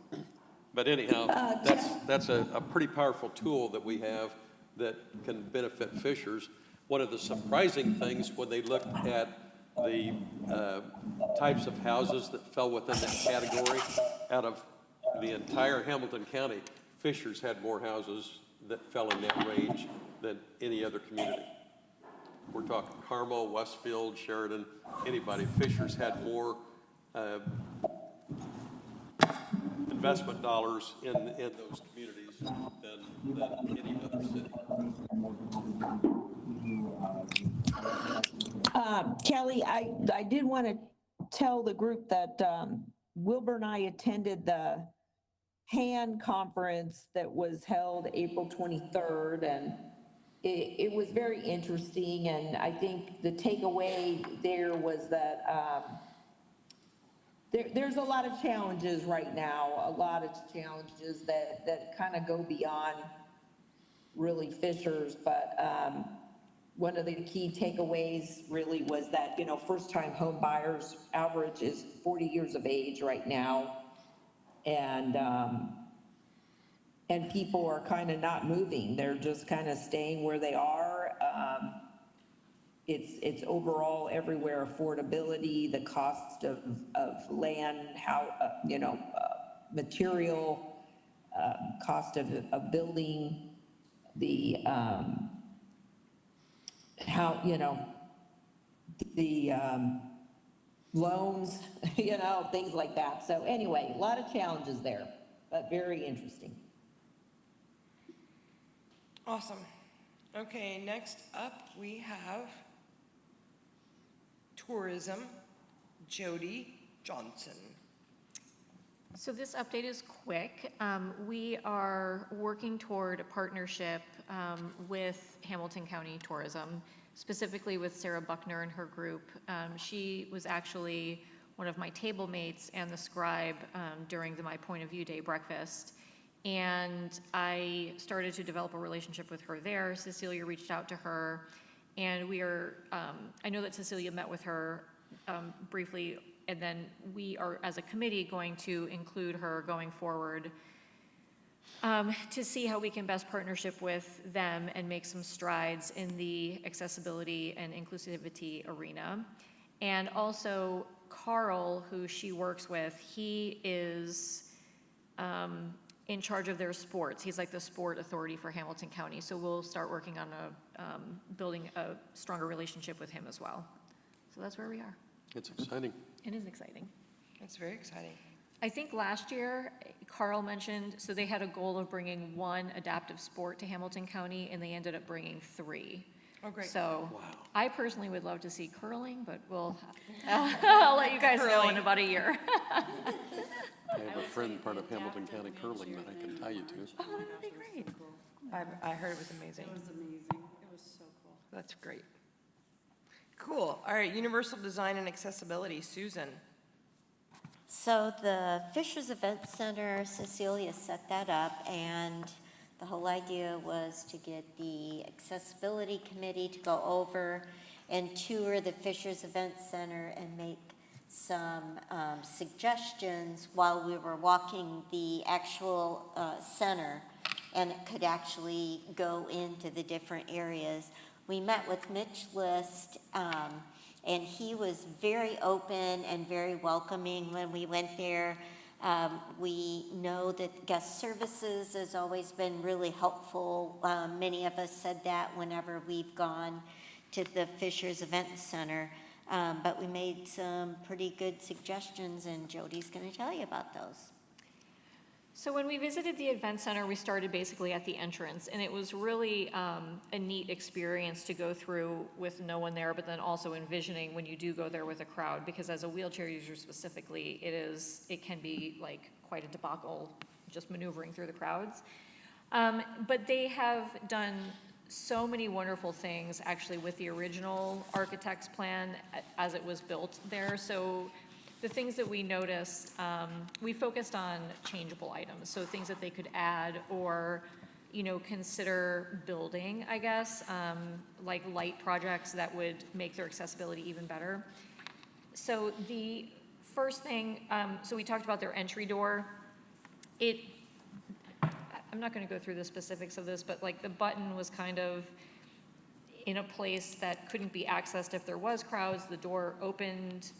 [SPEAKER 8] But anyhow, that's a pretty powerful tool that we have that can benefit fishers. One of the surprising things when they looked at the types of houses that fell within that category, out of the entire Hamilton County, Fishers had more houses that fell in that range than any other community. We're talking Carmel, Westfield, Sheridan, anybody. Fishers had more investment dollars in those communities than any other city.
[SPEAKER 7] Kelly, I did want to tell the group that Wilbur and I attended the HAN conference that was held April 23rd, and it was very interesting. And I think the takeaway there was that there's a lot of challenges right now, a lot of challenges that kind of go beyond really Fishers, but one of the key takeaways really was that, you know, first-time home buyers average is 40 years of age right now. And people are kind of not moving. They're just kind of staying where they are. It's overall everywhere affordability, the cost of land, material, cost of building, the loans, things like that. So anyway, a lot of challenges there, but very interesting.
[SPEAKER 10] Awesome. Okay, next up we have tourism, Jody Johnson.
[SPEAKER 11] So this update is quick. We are working toward a partnership with Hamilton County Tourism, specifically with Sarah Buckner and her group. She was actually one of my table mates and the scribe during the My Point of View Day breakfast. And I started to develop a relationship with her there. Cecilia reached out to her, and I know that Cecilia met with her briefly, and then we are, as a committee, going to include her going forward to see how we can best partnership with them and make some strides in the accessibility and inclusivity arena. And also, Carl, who she works with, he is in charge of their sports. He's like the sport authority for Hamilton County. So we'll start working on building a stronger relationship with him as well. So that's where we are.
[SPEAKER 8] It's exciting.
[SPEAKER 11] It is exciting.
[SPEAKER 10] It's very exciting.
[SPEAKER 11] I think last year, Carl mentioned, so they had a goal of bringing one adaptive sport to Hamilton County, and they ended up bringing 3.
[SPEAKER 10] Oh, great.
[SPEAKER 11] So I personally would love to see curling, but I'll let you guys know in about a year.
[SPEAKER 8] I have a friend part of Hamilton County curling that I can tie you to.
[SPEAKER 11] Oh, that would be great.
[SPEAKER 10] I heard it was amazing.
[SPEAKER 1] It was amazing. It was so cool.
[SPEAKER 10] That's great. Cool. All right, universal design and accessibility, Susan.
[SPEAKER 9] So the Fishers Event Center, Cecilia set that up, and the whole idea was to get the accessibility committee to go over and tour the Fishers Event Center and make some suggestions while we were walking the actual center, and it could actually go into the different areas. We met with Mitch List, and he was very open and very welcoming when we went there. We know that guest services has always been really helpful. Many of us said that whenever we've gone to the Fishers Event Center. But we made some pretty good suggestions, and Jody's going to tell you about those.
[SPEAKER 11] So when we visited the event center, we started basically at the entrance, and it was really a neat experience to go through with no one there, but then also envisioning when you do go there with a crowd, because as a wheelchair user specifically, it can be like quite a debacle just maneuvering through the crowds. But they have done so many wonderful things actually with the original architect's plan as it was built there. So the things that we noticed, we focused on changeable items, so things that they could add or, consider building, I guess, like light projects that would make their accessibility even better. So the first thing, so we talked about their entry door. I'm not going to go through the specifics of this, but like the button was kind of in a place that couldn't be accessed if there was crowds. The door opened,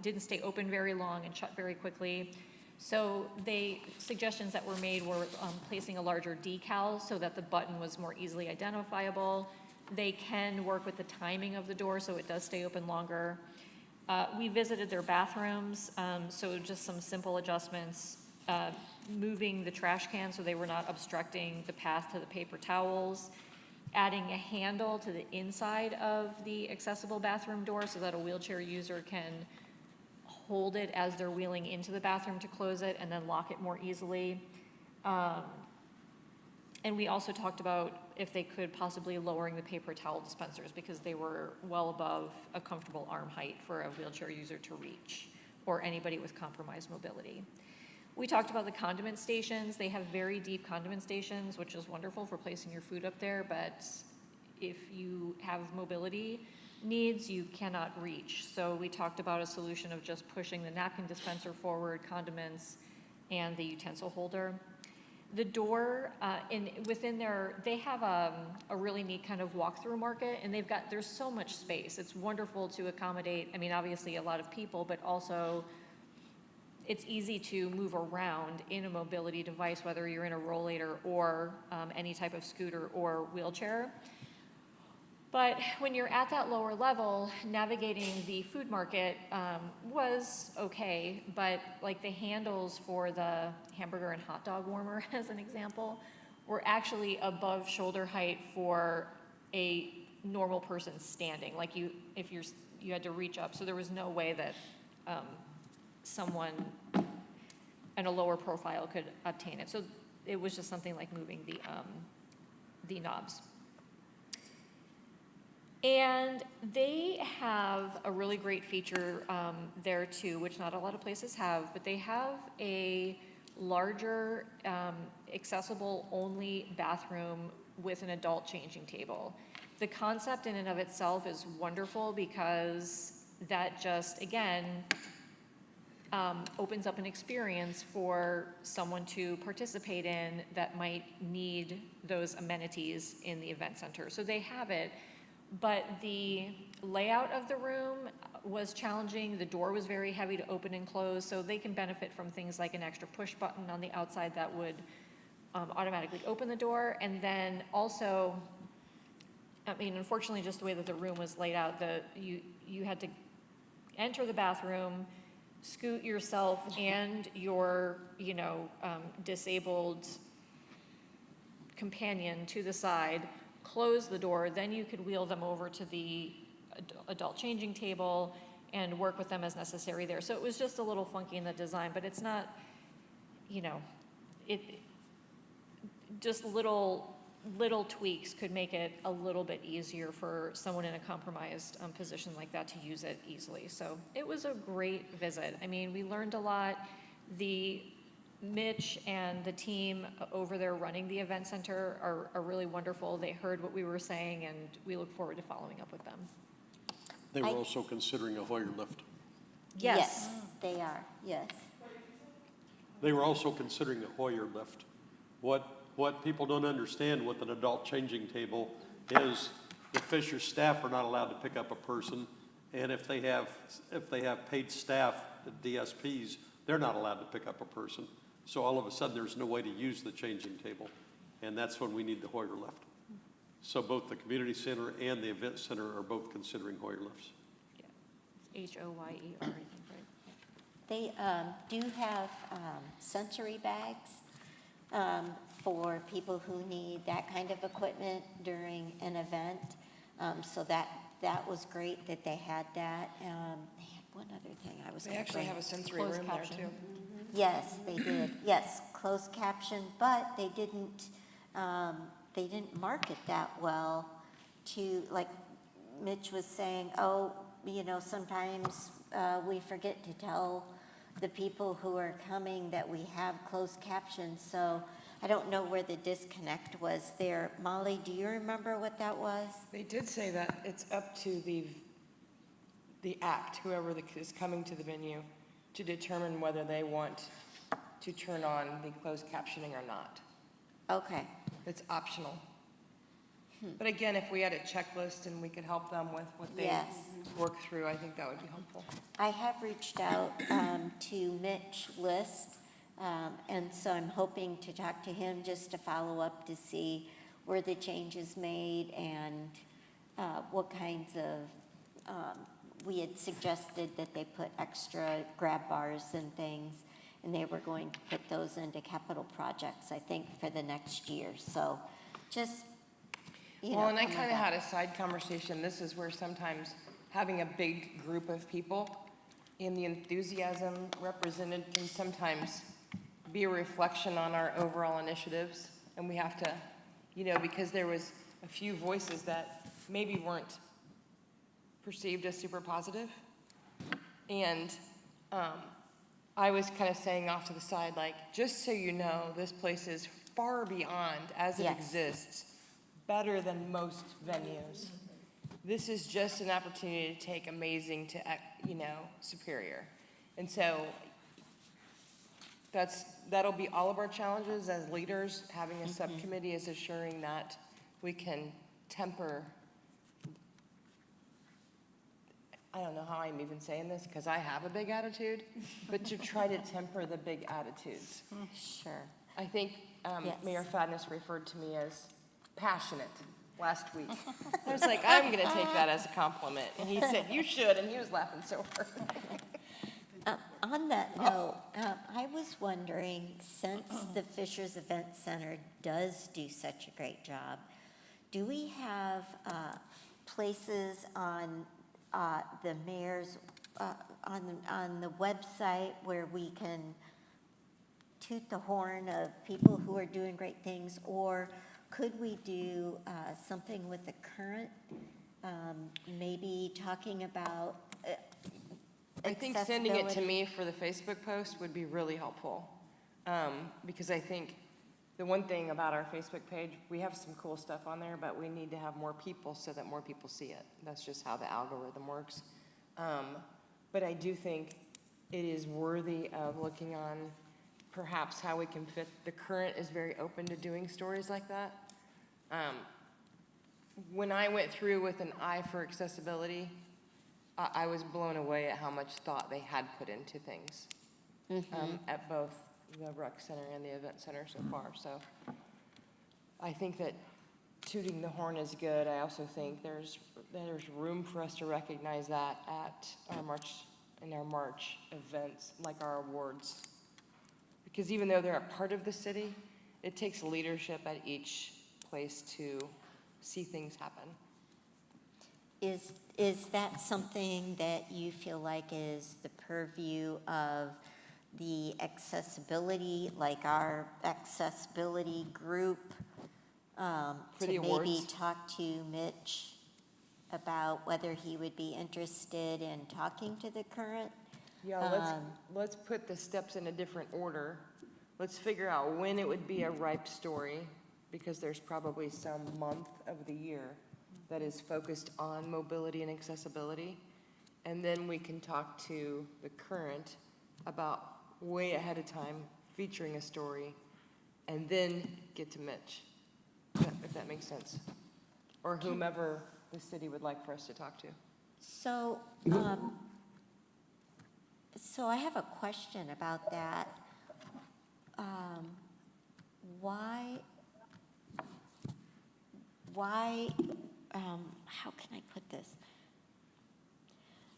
[SPEAKER 11] didn't stay open very long and shut very quickly. So suggestions that were made were placing a larger decal so that the button was more easily identifiable. They can work with the timing of the door so it does stay open longer. We visited their bathrooms, so just some simple adjustments. Moving the trash can so they were not obstructing the path to the paper towels, adding a handle to the inside of the accessible bathroom door so that a wheelchair user can hold it as they're wheeling into the bathroom to close it and then lock it more easily. And we also talked about if they could possibly lowering the paper towel dispensers because they were well above a comfortable arm height for a wheelchair user to reach or anybody with compromised mobility. We talked about the condiment stations. They have very deep condiment stations, which is wonderful for placing your food up there, but if you have mobility needs, you cannot reach. So we talked about a solution of just pushing the napkin dispenser forward, condiments, and the utensil holder. The door, within they have a really neat kind of walk-through market, and there's so much space. It's wonderful to accommodate, obviously a lot of people, but also it's easy to move around in a mobility device, whether you're in a rollator or any type of scooter or wheelchair. But when you're at that lower level, navigating the food market was okay, but like the handles for the hamburger and hot dog warmer, as an example, were actually above shoulder height for a normal person standing. Like you had to reach up, so there was no way that someone in a lower profile could obtain it. So it was just something like moving the knobs. And they have a really great feature there too, which not a lot of places have, but they have a larger accessible only bathroom with an adult changing table. The concept in and of itself is wonderful because that just, again, opens up an experience for someone to participate in that might need those amenities in the event center. So they have it, but the layout of the room was challenging. The door was very heavy to open and close, so they can benefit from things like an extra push button on the outside that would automatically open the door. And then also, unfortunately, just the way that the room was laid out, you had to enter the bathroom, scoot yourself and your, disabled companion to the side, close the door, then you could wheel them over to the adult changing table and work with them as necessary there. So it was just a little funky in the design, but it's not, just little tweaks could make it a little bit easier for someone in a compromised position like that to use it easily. So it was a great visit. We learned a lot. Mitch and the team over there running the event center are really wonderful. They heard what we were saying, and we look forward to following up with them.
[SPEAKER 8] They were also considering a Hoyer lift.
[SPEAKER 9] Yes, they are, yes.
[SPEAKER 8] They were also considering a Hoyer lift. What people don't understand with an adult changing table is the Fisher staff are not allowed to pick up a person, and if they have paid staff, the DSPs, they're not allowed to pick up a person. So all of a sudden, there's no way to use the changing table, and that's when we need the Hoyer lift. So both the community center and the event center are both considering Hoyer lifts.
[SPEAKER 11] Yeah, it's HOYER, I think, right?
[SPEAKER 9] They do have sensory bags for people who need that kind of equipment during an event. So that was great that they had that. They had one other thing I was
[SPEAKER 10] They
[SPEAKER 9] going to
[SPEAKER 10] actually
[SPEAKER 9] bring.
[SPEAKER 10] have a sensory
[SPEAKER 11] Closed
[SPEAKER 10] room there
[SPEAKER 11] caption.
[SPEAKER 10] too.
[SPEAKER 9] Yes, they did. Yes, closed caption, but they didn't mark it that well to, like Mitch was saying, oh, you know, sometimes we forget to tell the people who are coming that we have closed captions. So I don't know where the disconnect was there. Molly, do you remember what that was?
[SPEAKER 10] They did say that it's up to the act, whoever is coming to the venue, to determine whether they want to turn on the closed captioning or not.
[SPEAKER 9] Okay.
[SPEAKER 10] It's optional. But again, if we had a checklist and we could help them with what they
[SPEAKER 9] Yes.
[SPEAKER 10] work through, I think that would be helpful.
[SPEAKER 9] I have reached out to Mitch List, and so I'm hoping to talk to him just to follow up to see where the changes made and what kinds of, we had suggested that they put extra grab bars and things, and they were going to put those into capital projects, I think, for the next year. So just, you know.
[SPEAKER 10] Well, and I
[SPEAKER 9] coming
[SPEAKER 10] kind of
[SPEAKER 9] back.
[SPEAKER 10] had a side conversation. This is where sometimes having a big group of people and the enthusiasm represented can sometimes be a reflection on our overall initiatives. And we have to, you know, because there was a few voices that maybe weren't perceived as super positive. And I was kind of saying off to the side, like, just so you know, this place is far beyond, as it
[SPEAKER 9] Yes.
[SPEAKER 10] exists, better than most venues. This is just an opportunity to take amazing to, you know, superior. And so that'll be all of our challenges as leaders. Having a subcommittee is assuring that we can temper, I don't know how I'm even saying this because I have a big attitude, but to try to temper the big attitudes.
[SPEAKER 9] Sure.
[SPEAKER 10] I think
[SPEAKER 9] Yes.
[SPEAKER 10] Mayor Fadness referred to me as passionate last week. I was like, I'm going to take that as a compliment. And he said, you should, and he was laughing so hard.
[SPEAKER 9] On that note, I was wondering, since the Fishers Event Center does do such a great job, do we have places on the mayor's, on the website where we can toot the horn of people who are doing great things? Or could we do something with the current, maybe talking about
[SPEAKER 10] I think sending it to
[SPEAKER 9] accessibility?
[SPEAKER 10] me for the Facebook post would be really helpful. Because I think the one thing about our Facebook page, we have some cool stuff on there, but we need to have more people so that more people see it. That's just how the algorithm works. But I do think it is worthy of looking on perhaps how we can fit. The Current is very open to doing stories like that. When I went through with an eye for accessibility, I was blown away at how much thought they had put into things at both the rec center and the event center so far. So I think that tooting the horn is good. I also think there's room for us to recognize that at our March events, like our awards. Because even though they're a part of the city, it takes leadership at each place to see things happen.
[SPEAKER 9] Is that something that you feel like is the purview of the accessibility, like our accessibility group?
[SPEAKER 10] For the
[SPEAKER 9] to maybe
[SPEAKER 10] awards?
[SPEAKER 9] talk to Mitch about whether he would be interested in talking to the Current?
[SPEAKER 10] Yeah, let's put the steps in a different order. Let's figure out when it would be a ripe story, because there's probably some month of the year that is focused on mobility and accessibility. And then we can talk to the Current about way ahead of time, featuring a story, and then get to Mitch, if that makes sense. Or whomever the city would like for us to talk to.
[SPEAKER 9] So, so I have a question about that. How can I put this?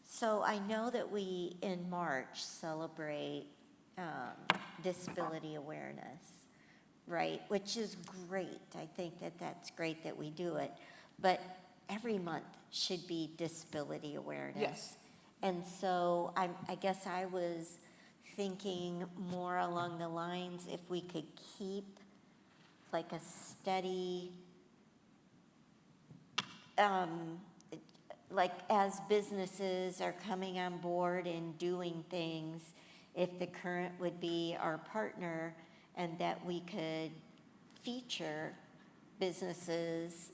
[SPEAKER 9] So I know that we, in March, celebrate disability awareness, right? Which is great. I think that that's great that we do it. But every month should be disability awareness.
[SPEAKER 10] Yes.
[SPEAKER 9] And so I guess I was thinking more along the lines if we could keep like a steady, like as businesses are coming on board and doing things, if the current would be our partner and that we could feature businesses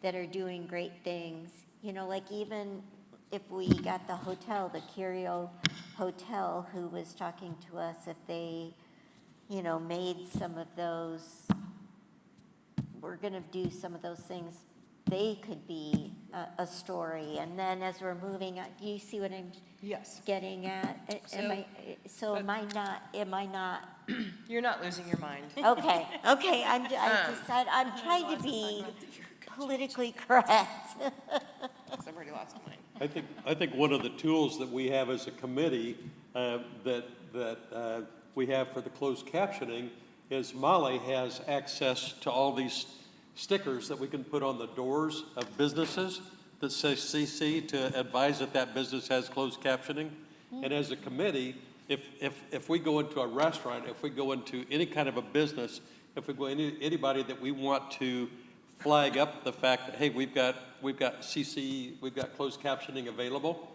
[SPEAKER 9] that are doing great things. You know, like even if we got the hotel, the Curio Hotel, who was talking to us, if they, you know, made some of those, we're gonna do some of those things, they could be a story. And then as we're moving on, do you see what I'm
[SPEAKER 10] Yes.
[SPEAKER 9] getting at? Am I not?
[SPEAKER 10] You're not losing your mind.
[SPEAKER 9] Okay, I'm trying to be politically correct.
[SPEAKER 10] I've already lost mine.
[SPEAKER 8] I think one of the tools that we have as a committee that we have for the closed captioning is Molly has access to all these stickers that we can put on the doors of businesses that says CC to advise that that business has closed captioning. And as a committee, if we go into a restaurant, if we go into any kind of a business, if we go anybody that we want to flag up the fact that, hey, we've got CC, we've got closed captioning available,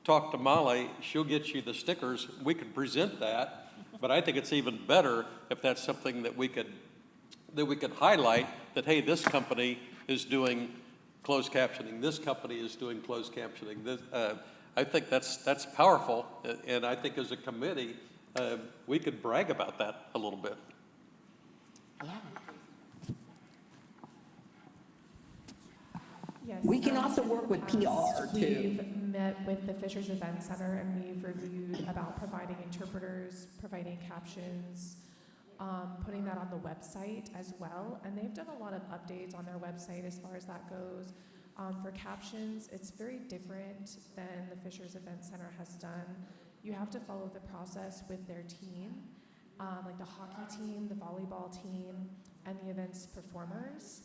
[SPEAKER 8] talk to Molly, she'll get you the stickers, we could present that, but I think it's even better if that's something that we could highlight, that, hey, this company is doing closed captioning, this company is doing closed captioning. This, I think that's powerful, and I think as a committee, we could brag about that a little bit.
[SPEAKER 9] Yeah.
[SPEAKER 3] Yes.
[SPEAKER 7] We can also work with
[SPEAKER 3] in the past,
[SPEAKER 7] PR too.
[SPEAKER 3] We've met with the Fishers Event Center and we've reviewed about providing interpreters, providing captions, putting that on the website as well. And they've done a lot of updates on their website as far as that goes. For captions, it's very different than the Fishers Event Center has done. You have to follow the process with their team, like the hockey team, the volleyball team, and the events performers.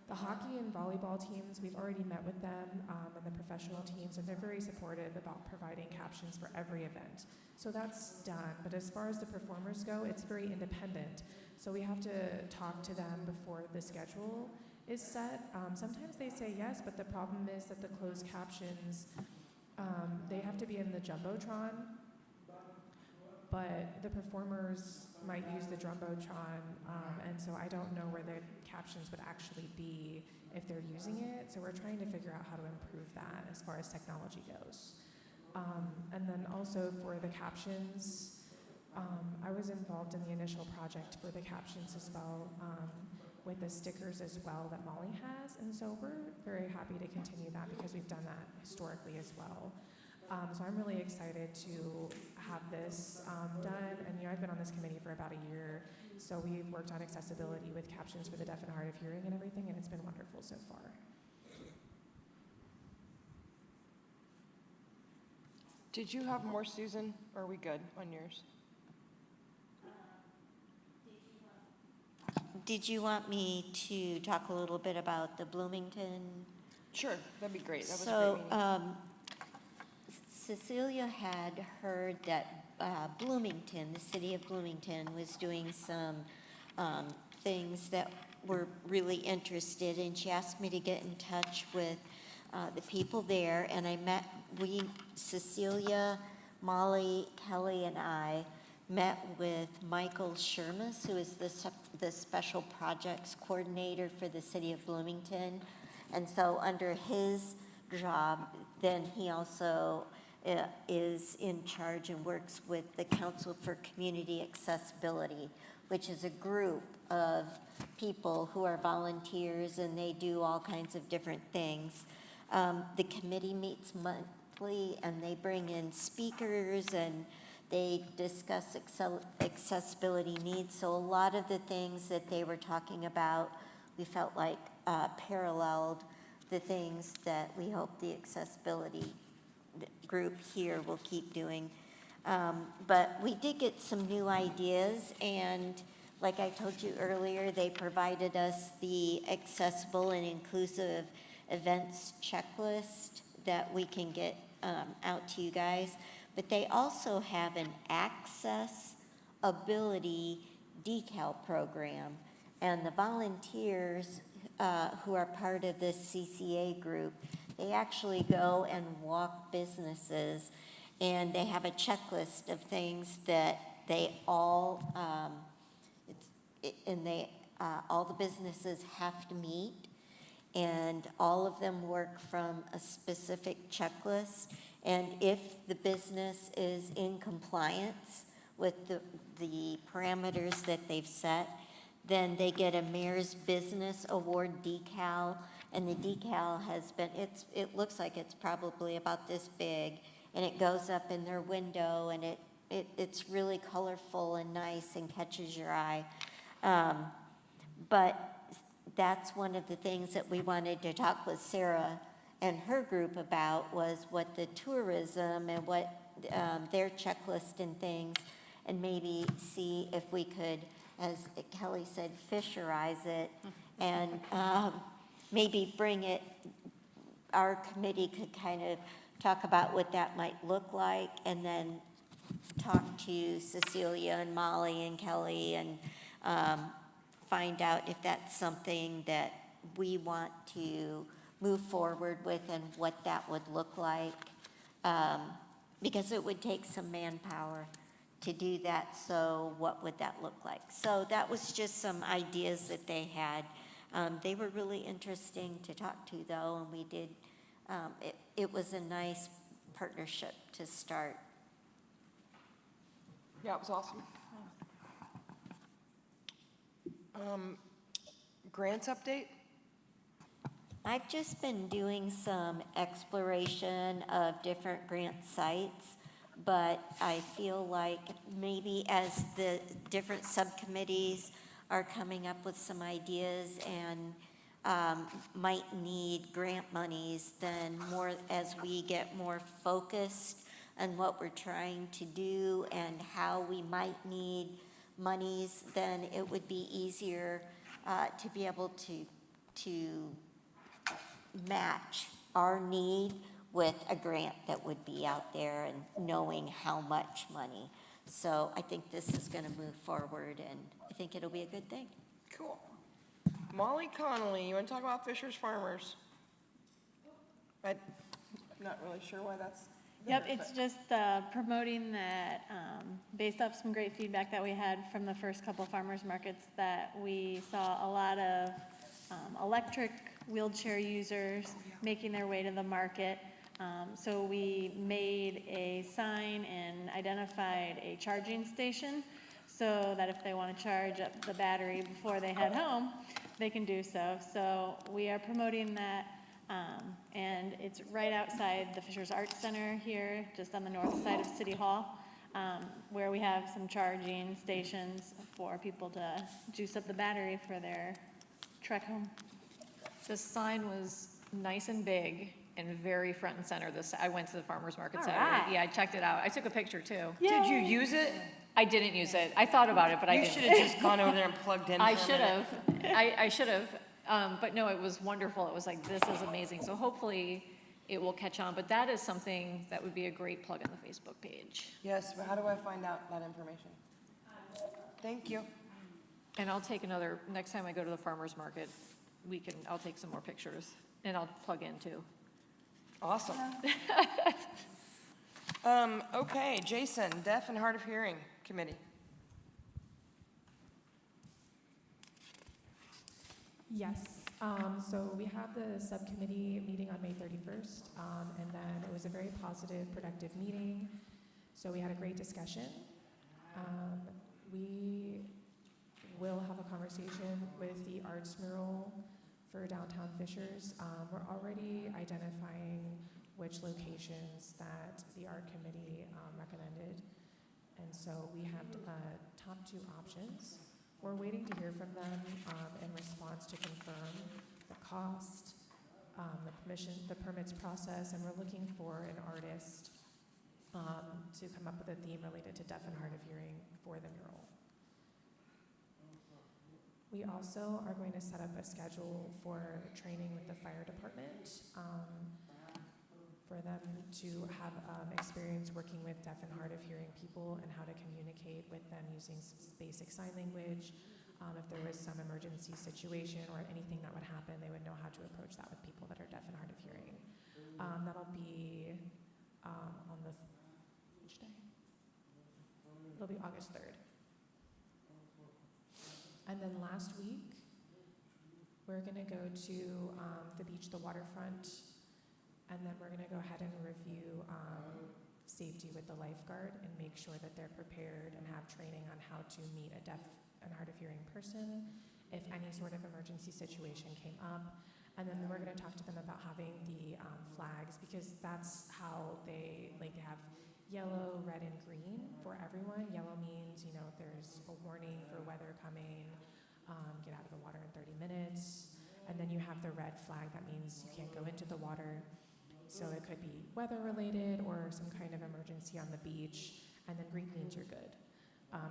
[SPEAKER 3] The hockey and volleyball teams, we've already met with them, and the professional teams, and they're very supportive about providing captions for every event. So that's done, but as far as the performers go, it's very independent. So we have to talk to them before the schedule is set. Sometimes they say yes, but the problem is that the closed captions, they have to be in the Jumbotron, but the performers might use the Jumbotron, and so I don't know where the captions would actually be if they're using it. So we're trying to figure out how to improve that as far as technology goes. And then also for the captions, I was involved in the initial project for the captions as well, with the stickers as well that Molly has. And so we're very happy to continue that because we've done that historically as well. So I'm really excited to have this done. And I've been on this committee for about a year. So we've worked on accessibility with captions for the deaf and hard of hearing and everything, and it's been wonderful so far.
[SPEAKER 10] Did you have more, Susan, or are we good on yours?
[SPEAKER 9] Did you want me to talk a little bit about the Bloomington?
[SPEAKER 10] Sure, that'd be great. That was a great meeting.
[SPEAKER 9] Cecilia had heard that Bloomington, the city of Bloomington, was doing some things that were really interested, and she asked me to get in touch with the people there, and Cecilia, Molly, Kelly, and I met with Michael Shermas, who is the Special Projects Coordinator for the city of Bloomington. And so under his job, then he also is in charge and works with the Council for Community Accessibility, which is a group of people who are volunteers, and they do all kinds of different things. The committee meets monthly, and they bring in speakers, and they discuss accessibility needs. So a lot of the things that they were talking about, we felt like paralleled the things that we hope the accessibility group here will keep doing. But we did get some new ideas, and like I told you earlier, they provided us the accessible and inclusive events checklist that we can get out to you guys. but they also have an access ability decal program. And the volunteers who are part of this CCA group, they actually go and walk businesses, and they have a checklist of things that they all, all the businesses have to meet, and all of them work from a specific checklist. And if the business is in compliance with the parameters that they've set, then they get a Mayor's Business Award decal, and the decal has been, it looks like it's probably about this big, and it goes up in their window, and it's really colorful and nice and catches your eye. But that's one of the things that we wanted to talk with Sarah and her group about, was what the tourism and what their checklist and things, and maybe see if we could, as Kelly said, fisherize it, and maybe bring it, our committee could kind of talk about what that might look like, and then talk to Cecilia and Molly and Kelly and find out if that's something that we want to move forward with and what that would look like. Because it would take some manpower to do that, so what would that look like? So that was just some ideas that they had. They were really interesting to talk to, though, and we did, it was a nice partnership to start.
[SPEAKER 10] Yeah, it was awesome. Grants update?
[SPEAKER 9] I've just been doing some exploration of different grant sites, but I feel like maybe as the different subcommittees are coming up with some ideas and might need grant monies, then more, as we get more focused on what we're trying to do and how we might need monies, then it would be easier to be able to match our need with a grant that would be out there and knowing how much money. So I think this is going to move forward, and I think it'll be a good thing.
[SPEAKER 10] Cool. Molly Connolly, you want to talk about Fisher's Farmers? I'm not really sure why that's
[SPEAKER 4] Yep,
[SPEAKER 10] there,
[SPEAKER 4] it's
[SPEAKER 10] but-
[SPEAKER 4] just promoting that, based off some great feedback that we had from the first couple farmers markets, that we saw a lot of electric wheelchair users making their way to the market. So we made a sign and identified a charging station so that if they want to charge up the battery before they head home, they can do so. So we are promoting that, and it's right outside the Fishers Arts Center here, just on the north side of City Hall, where we have some charging stations for people to juice up the battery for their trek home.
[SPEAKER 11] The sign was nice and big and very front and center. I went to the farmer's market
[SPEAKER 4] All
[SPEAKER 11] Saturday.
[SPEAKER 4] right.
[SPEAKER 11] Yeah, I checked it out. I took a picture too.
[SPEAKER 10] Did you use it?
[SPEAKER 11] I didn't use it. I thought about it, but I
[SPEAKER 10] You
[SPEAKER 11] didn't.
[SPEAKER 10] should have just gone over there and plugged in
[SPEAKER 11] I
[SPEAKER 10] for a
[SPEAKER 11] should
[SPEAKER 10] minute.
[SPEAKER 11] have. I should have. But no, it was wonderful. It was like, this is amazing. So hopefully it will catch on. But that is something that would be a great plug on the Facebook page.
[SPEAKER 10] Yes, but how do I find out that information? Thank you.
[SPEAKER 11] And I'll take another, next time I go to the farmer's market, I'll take some more pictures and I'll plug in too.
[SPEAKER 10] Awesome. Okay, Jason, Deaf and Hard of Hearing Committee.
[SPEAKER 12] Yes, so we had the subcommittee meeting on May 31st, and then it was a very positive, productive meeting. So we had a great discussion. We will have a conversation with the arts mural for downtown Fishers. We're already identifying which locations that the art committee recommended. And so we have top two options. We're waiting to hear from them in response to confirm the cost, the permits process, and we're looking for an artist to come up with a theme related to deaf and hard of hearing for the mural. We also are going to set up a schedule for training with the fire department for them to have experience working with deaf and hard of hearing people and how to communicate with them using basic sign language. If there was some emergency situation or anything that would happen, they would know how to approach that with people that are deaf and hard of hearing. That'll be on the, which day? It'll be August 3rd. And then last week, we're gonna go to the beach, the waterfront, and then we're gonna go ahead and review safety with the lifeguard and make sure that they're prepared and have training on how to meet a deaf and hard of hearing person if any sort of emergency situation came up. And then we're gonna talk to them about having the flags, because that's how they have yellow, red, and green for everyone. Yellow means, you know, if there's a warning for weather coming, get out of the water in 30 minutes. And then you have the red flag, that means you can't go into the water. So it could be weather related or some kind of emergency on the beach. And then green means you're good.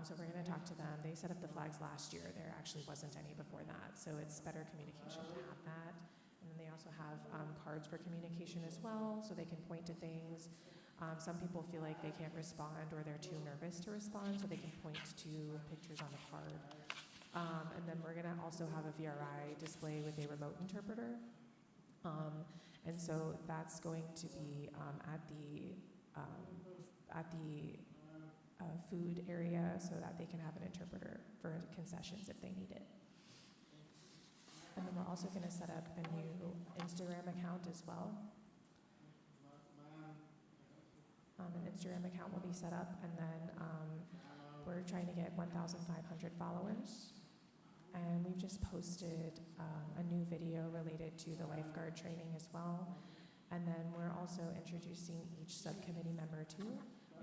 [SPEAKER 12] So we're gonna talk to them. They set up the flags last year. There actually wasn't any before that. So it's better communication to have that. And then they also have cards for communication as well, so they can point to things. Some people feel like they can't respond or they're too nervous to respond, so they can point to pictures on the card. And then we're gonna also have a VRI display with a remote interpreter. And so that's going to be at the food area so that they can have an interpreter for concessions if they need it. And then we're also going to set up a new Instagram account as well. An Instagram account will be set up, and then we're trying to get 1,500 followers. And we've just posted a new video related to the lifeguard training as well. And then we're also introducing each subcommittee member too,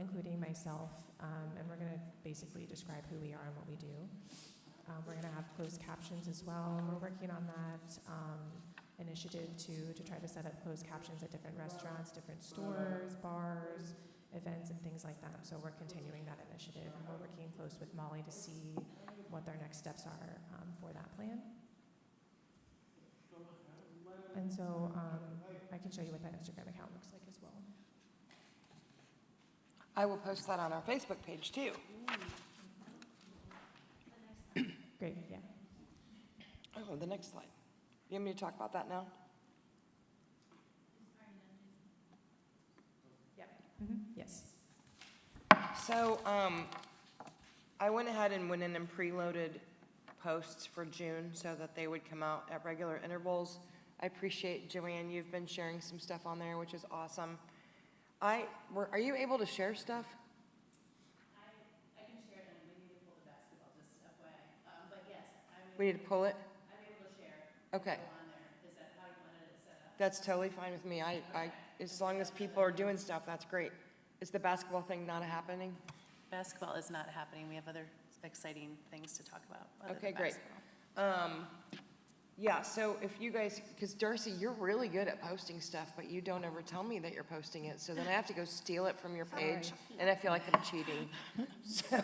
[SPEAKER 12] including myself, and we're going to basically describe who we are and what we do. We're going to have closed captions as well. We're working on that initiative to try to set up closed captions at different restaurants, different stores, bars, events, and things like that. So we're continuing that initiative, and we're working close with Molly to see what their next steps are for that plan. And so I can show you what that Instagram account looks like as well.
[SPEAKER 10] I will post that on our Facebook page too.
[SPEAKER 12] Great, yeah.
[SPEAKER 10] Oh, the next slide. You want me to talk about that now?
[SPEAKER 12] Yep. Yes.
[SPEAKER 10] So I went ahead and went in and preloaded posts for June so that they would come out at regular intervals. I appreciate, Joanne, you've been sharing some stuff on there, which is awesome. Are you able to share stuff?
[SPEAKER 1] I can share it, and we need to pull the basketball, just FYI. But yes,
[SPEAKER 10] We need to pull it?
[SPEAKER 1] I'm able to share.
[SPEAKER 10] Okay.
[SPEAKER 1] Go on there. Is that how you wanted it set up?
[SPEAKER 10] That's totally fine with me. As long as people are doing stuff, that's great. Is the basketball thing not happening?
[SPEAKER 13] Basketball is not happening. We have other exciting things to talk about. other
[SPEAKER 10] Okay,
[SPEAKER 13] than
[SPEAKER 10] great.
[SPEAKER 13] basketball.
[SPEAKER 10] Yeah, so if you guys, because Darcy, you're really good at posting stuff, but you don't ever tell me that you're posting it, so then I have to go steal it from your page, and I feel like I'm cheating. So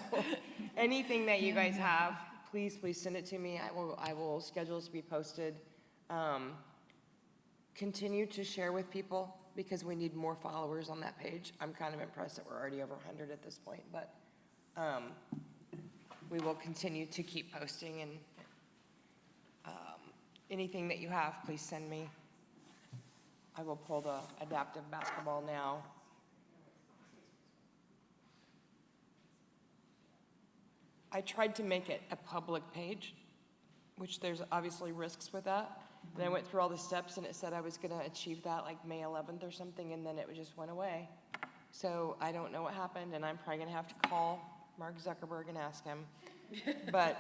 [SPEAKER 10] anything that you guys have, please send it to me. I will schedule it to be posted. Continue to share with people, because we need more followers on that page. I'm kind of impressed that we're already over 100 at this point, but we will continue to keep posting, and anything that you have, please send me. I will pull the adaptive basketball now. I tried to make it a public page, which there's obviously risks with that. And I went through all the steps, and it said I was going to achieve that like May 11th or something, and then it just went away. So I don't know what happened, and I'm probably going to have to call Mark Zuckerberg and ask him. But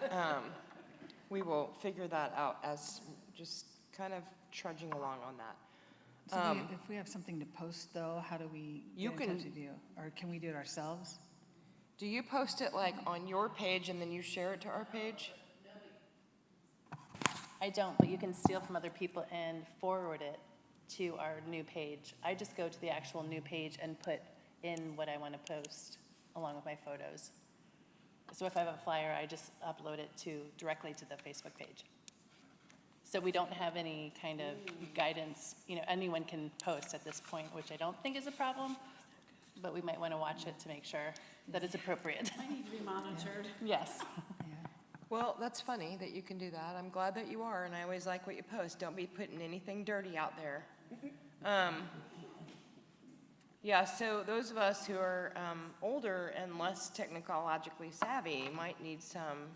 [SPEAKER 10] we will figure that out as just kind of trudging along on that.
[SPEAKER 5] So if we have something to post, though, how do we
[SPEAKER 10] You
[SPEAKER 5] get in
[SPEAKER 10] can-
[SPEAKER 5] touch with you? Or can we do it ourselves?
[SPEAKER 10] Do you post it like on your page and then you share it to our page?
[SPEAKER 13] I don't, but you can steal from other people and forward it to our new page. I just go to the actual new page and put in what I want to post along with my photos. So if I have a flyer, I just upload it directly to the Facebook page. So we don't have any kind of guidance, anyone can post at this point, which I don't think is a problem, but we might want to watch it to make sure that it's appropriate.
[SPEAKER 1] I need to be monitored.
[SPEAKER 13] Yes.
[SPEAKER 10] Well, that's funny that you can do that. I'm glad that you are, and I always like what you post. Don't be putting anything dirty out there. Yeah, so those of us who are older and less technologically savvy might need some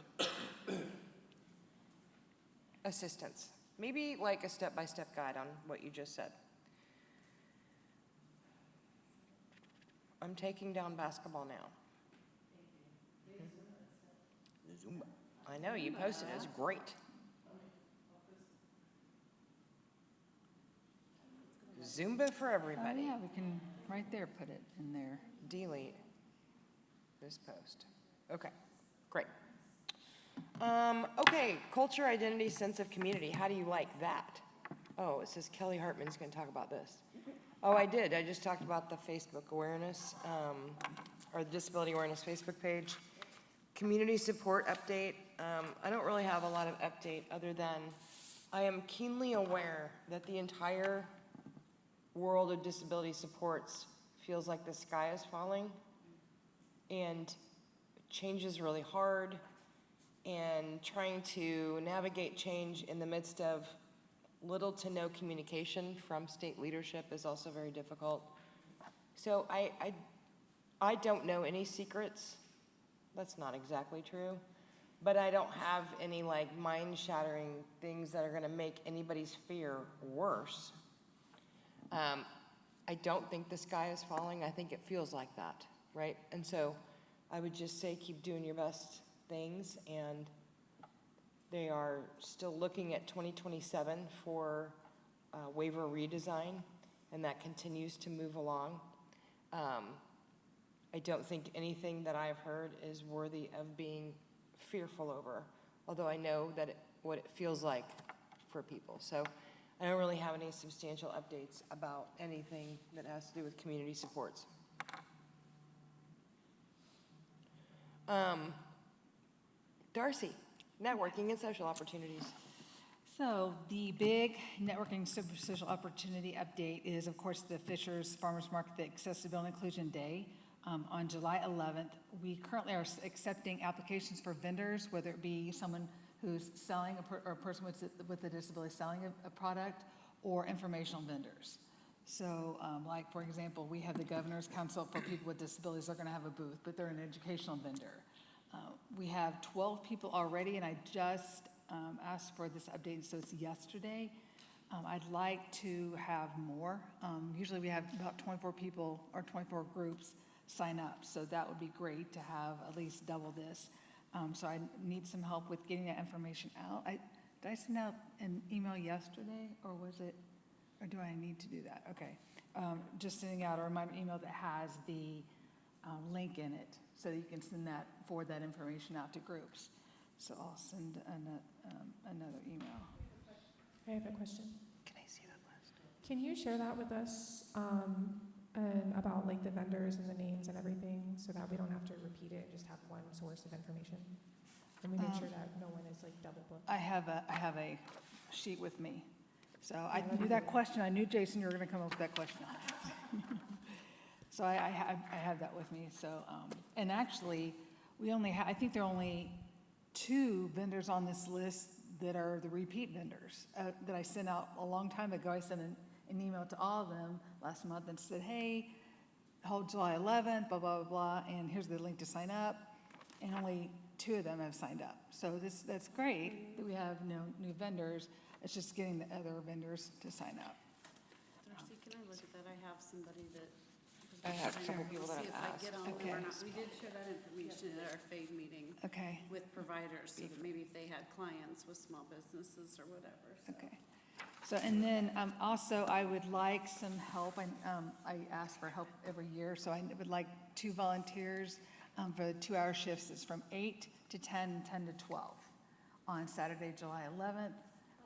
[SPEAKER 10] assistance. Maybe like a step-by-step guide on what you just said. I'm taking down basketball now. Zumba. I know, you posted it. It's great. Zumba for everybody.
[SPEAKER 5] Oh, yeah, we can right there put it in there.
[SPEAKER 10] Delete this post. Okay, great. Okay, culture, identity, sense of community. How do you like that? Oh, it says Kelly Hartman's going to talk about this. Oh, I did. I just talked about the Facebook awareness, or the disability awareness Facebook page. Community support update. I don't really have a lot of update other than I am keenly aware that the entire world of disability supports feels like the sky is falling, and change is really hard, and trying to navigate change in the midst of little to no communication from state leadership is also very difficult. So I don't know any secrets. That's not exactly true. But I don't have any like mind-shattering things that are gonna make anybody's fear worse. I don't think the sky is falling. I think it feels like that, right? And so I would just say keep doing your best things, and they are still looking at 2027 for waiver redesign, and that continues to move along. I don't think anything that I've heard is worthy of being fearful over, although I know that what it feels like for people. So I don't really have any substantial updates about anything that has to do with community supports. Darcy, networking and social opportunities.
[SPEAKER 5] So the big networking social opportunity update is, of course, the Fishers Farmers Market, the Accessibility and Inclusion Day on July 11th. We currently are accepting applications for vendors, whether it be someone who's selling, or a person with a disability selling a product, or informational vendors. So like, for example, we have the Governor's Council for People with Disabilities. They're going to have a booth, but they're an educational vendor. We have 12 people already, and I just asked for this update, so it's yesterday. I'd like to have more. Usually we have about 24 people or 24 groups sign up, so that would be great to have at least double this. So I need some help with getting that information out. Did I send out an email yesterday, or do I need to do that? Okay. Just sending out a reminder email that has the link in it, so that you can forward that information out to groups. So I'll send another email.
[SPEAKER 12] I have a question.
[SPEAKER 10] Can I see that list?
[SPEAKER 12] Can you share that with us, and about like the vendors and the names and everything, so that we don't have to repeat it, just have one source of information? And we make sure that no one is like double booked.
[SPEAKER 5] I have a sheet with me. So I knew that question. I knew, Jason, you were going to come up with that question. So I have that with me. So, and actually, we only have, I think there are only 2 vendors on this list that are the repeat vendors that I sent out a long time ago. I sent an email to all of them last month and said, hey, hold July 11th, blah, blah, blah, blah, and here's the link to sign up. And only 2 of them have signed up. So that's great that we have new vendors. It's just getting the other vendors to sign up.
[SPEAKER 1] Darcy, can I look at that? I have somebody that.
[SPEAKER 10] I have several people that have asked.
[SPEAKER 1] See if I get on
[SPEAKER 5] Okay.
[SPEAKER 1] or not. We did share that information at our FADE meeting
[SPEAKER 5] Okay,
[SPEAKER 1] with providers, so that maybe if they had clients with small businesses or whatever, so.
[SPEAKER 5] okay. So, and then also I would like some help. I ask for help every year, so I would like 2 volunteers for the 2-hour shifts. It's from 8 to 10, 10 to 12 on Saturday, July 11th.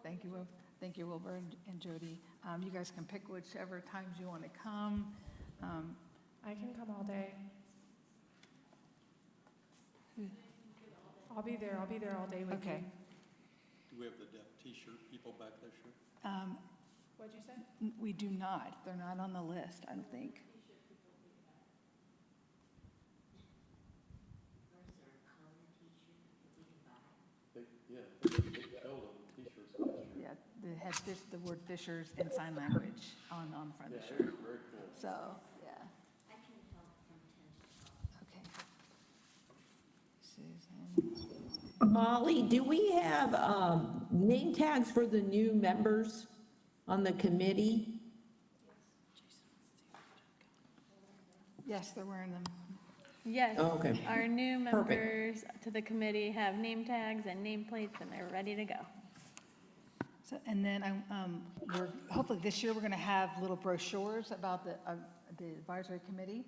[SPEAKER 5] Thank you, Wilbur and Jody. You guys can pick whichever times you want to come.
[SPEAKER 12] I can come all day. I'll be there all day with you.
[SPEAKER 5] Okay.
[SPEAKER 8] Do we have the deaf t-shirt people back this year?
[SPEAKER 5] What'd you say? We do not. They're not on the list, I don't think.
[SPEAKER 8] They held them t-shirts last year.
[SPEAKER 5] Yeah, they had the word Fishers in sign language on the front of the
[SPEAKER 8] Yeah,
[SPEAKER 5] shirt.
[SPEAKER 8] very cool.
[SPEAKER 5] So, yeah.
[SPEAKER 9] I can help from 10 to 12.
[SPEAKER 5] Okay. Susan.
[SPEAKER 7] Molly, do we have name tags for the new members on the committee?
[SPEAKER 5] Yes, they're wearing them.
[SPEAKER 4] Yes.
[SPEAKER 7] Oh, okay.
[SPEAKER 4] Our new
[SPEAKER 7] Perfect.
[SPEAKER 4] members to the committee have name tags and nameplates, and they're ready to go.
[SPEAKER 5] So, and then hopefully this year, we're going to have little brochures about the advisory committee,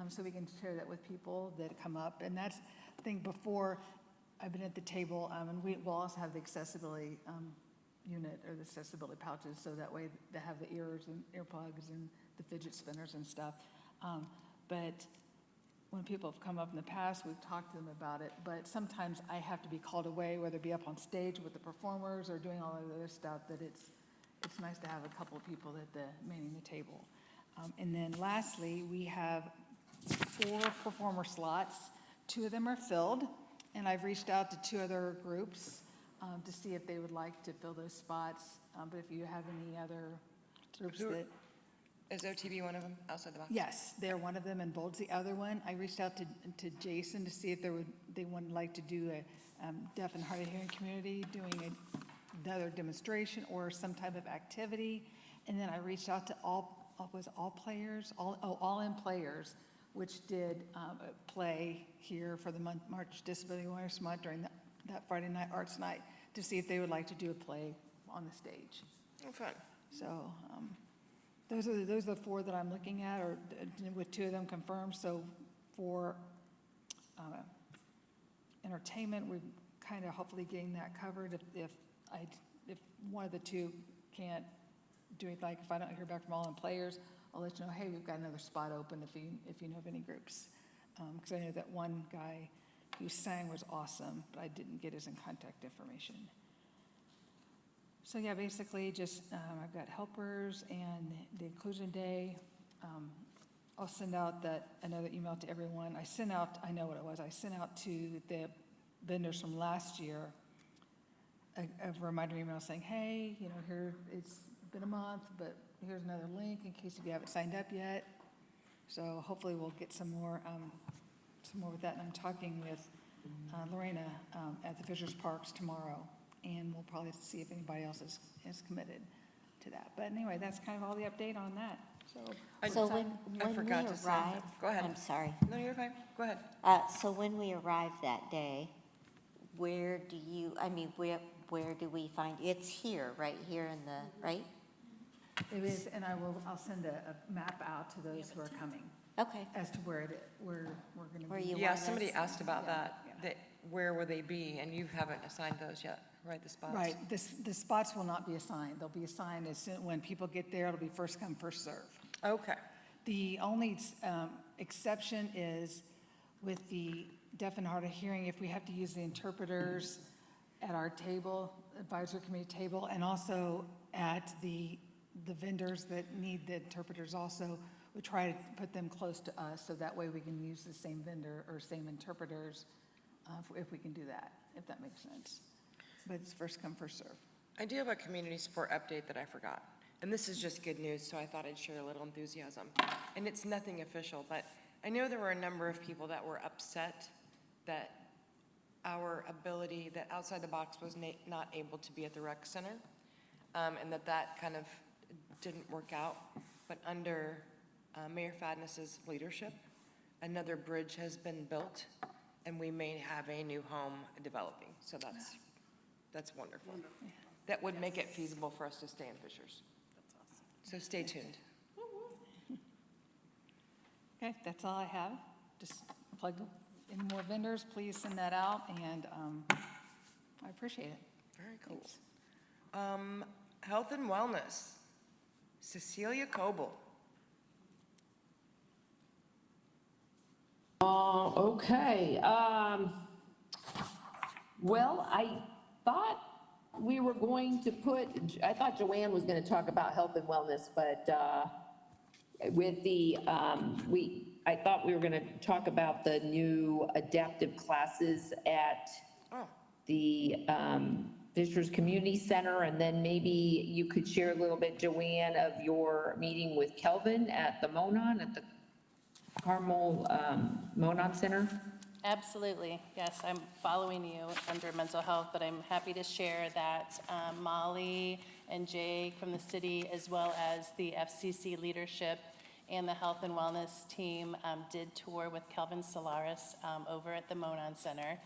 [SPEAKER 5] so we can share that with people that come up. And that's, I think, before I've been at the table, and we'll also have the accessibility unit or the accessibility pouches, so that way they have the ears and earplugs and the fidget spinners and stuff. But when people have come up in the past, we've talked to them about it, but sometimes I have to be called away, whether it be up on stage with the performers or doing all of the other stuff, that it's nice to have a couple of people at manning the table. And then lastly, we have 4 performer slots. 2 of them are filled, and I've reached out to 2 other groups to see if they would like to fill those spots. But if you have any other groups that...
[SPEAKER 10] Is OTB one of them, outside the box?
[SPEAKER 5] Yes, they're one of them, and Bold's the other one. I reached out to Jason to see if they would like to do a deaf and hard of hearing community, doing another demonstration or some type of activity. And then I reached out to All In Players, which did a play here for the March Disability Awareness Month during that Friday night arts night, to see if they would like to do a play on the stage.
[SPEAKER 10] Oh, fun.
[SPEAKER 5] So those are the 4 that I'm looking at, or with 2 of them confirmed. So for entertainment, we're kind of hopefully getting that covered. If one of the 2 can't do it, like if I don't hear back from All In Players, I'll let you know, hey, we've got another spot open if you know of any groups. Because I know that one guy who sang was awesome, but I didn't get his contact information. So yeah, basically just, I've got helpers and the inclusion day. I'll send out another email to everyone. I know what it was. I sent out to the vendors from last year a reminder email saying, hey, here, it's been a month, but here's another link in case if you haven't signed up yet. So hopefully we'll get some more with that. And I'm talking with Lorena at the Fishers Parks tomorrow, and we'll probably see if anybody else is committed to that. But anyway, that's kind of all the update on that.
[SPEAKER 9] So when we
[SPEAKER 10] forgot to say
[SPEAKER 9] arrive,
[SPEAKER 10] that. Go ahead.
[SPEAKER 9] I'm sorry.
[SPEAKER 10] No, you're fine. Go ahead.
[SPEAKER 9] So when we arrive that day, where do we find, it's here, right here in the, right?
[SPEAKER 5] It is, and I'll send a map out to those who are coming
[SPEAKER 9] Okay.
[SPEAKER 5] as to where we're going to
[SPEAKER 9] Where
[SPEAKER 5] be.
[SPEAKER 9] you
[SPEAKER 10] Yeah,
[SPEAKER 9] want
[SPEAKER 10] somebody
[SPEAKER 9] us-
[SPEAKER 10] asked about that,
[SPEAKER 5] Yeah.
[SPEAKER 10] where will they be? And you haven't assigned those yet, right, the spots?
[SPEAKER 5] Right, the spots will not be assigned. They'll be assigned when people get there, it'll be first come, first serve.
[SPEAKER 10] Okay.
[SPEAKER 5] The only exception is with the deaf and hard of hearing, if we have to use the interpreters at our table, advisory committee table, and also at the vendors that need the interpreters also, we try to put them close to us, so that way we can use the same vendor or same interpreters, if we can do that, if that makes sense. But it's first come, first serve.
[SPEAKER 10] I do have a community support update that I forgot. And this is just good news, so I thought I'd share a little enthusiasm. And it's nothing official, but I know there were a number of people that were upset that our ability, that Outside the Box was not able to be at the rec center, and that kind of didn't work out. But under Mayor Fadness's leadership, another bridge has been built, and we may have a new home developing. So that's wonderful. That would make it feasible for us to stay in Fishers. So stay tuned.
[SPEAKER 5] Okay, that's all I have. Just plug in more vendors, please send that out, and I appreciate it.
[SPEAKER 10] Very cool. Health and Wellness, Cecilia Coble.
[SPEAKER 7] Okay. Well, I thought we were going to put, I thought Joanne was gonna talk about health and wellness, but, with the, I thought we were gonna talk about the new adaptive classes at the, Fishers Community Center, and then maybe you could share a little bit, Joanne, of your meeting with Kelvin at the Monon, at the Carmel, Monon Center.
[SPEAKER 13] Absolutely, yes, I'm following you under mental health, but I'm happy to share that Molly and Jay from the city, as well as the FCC leadership and the health and wellness team did tour with Kelvin Solaris over at the Monon Center.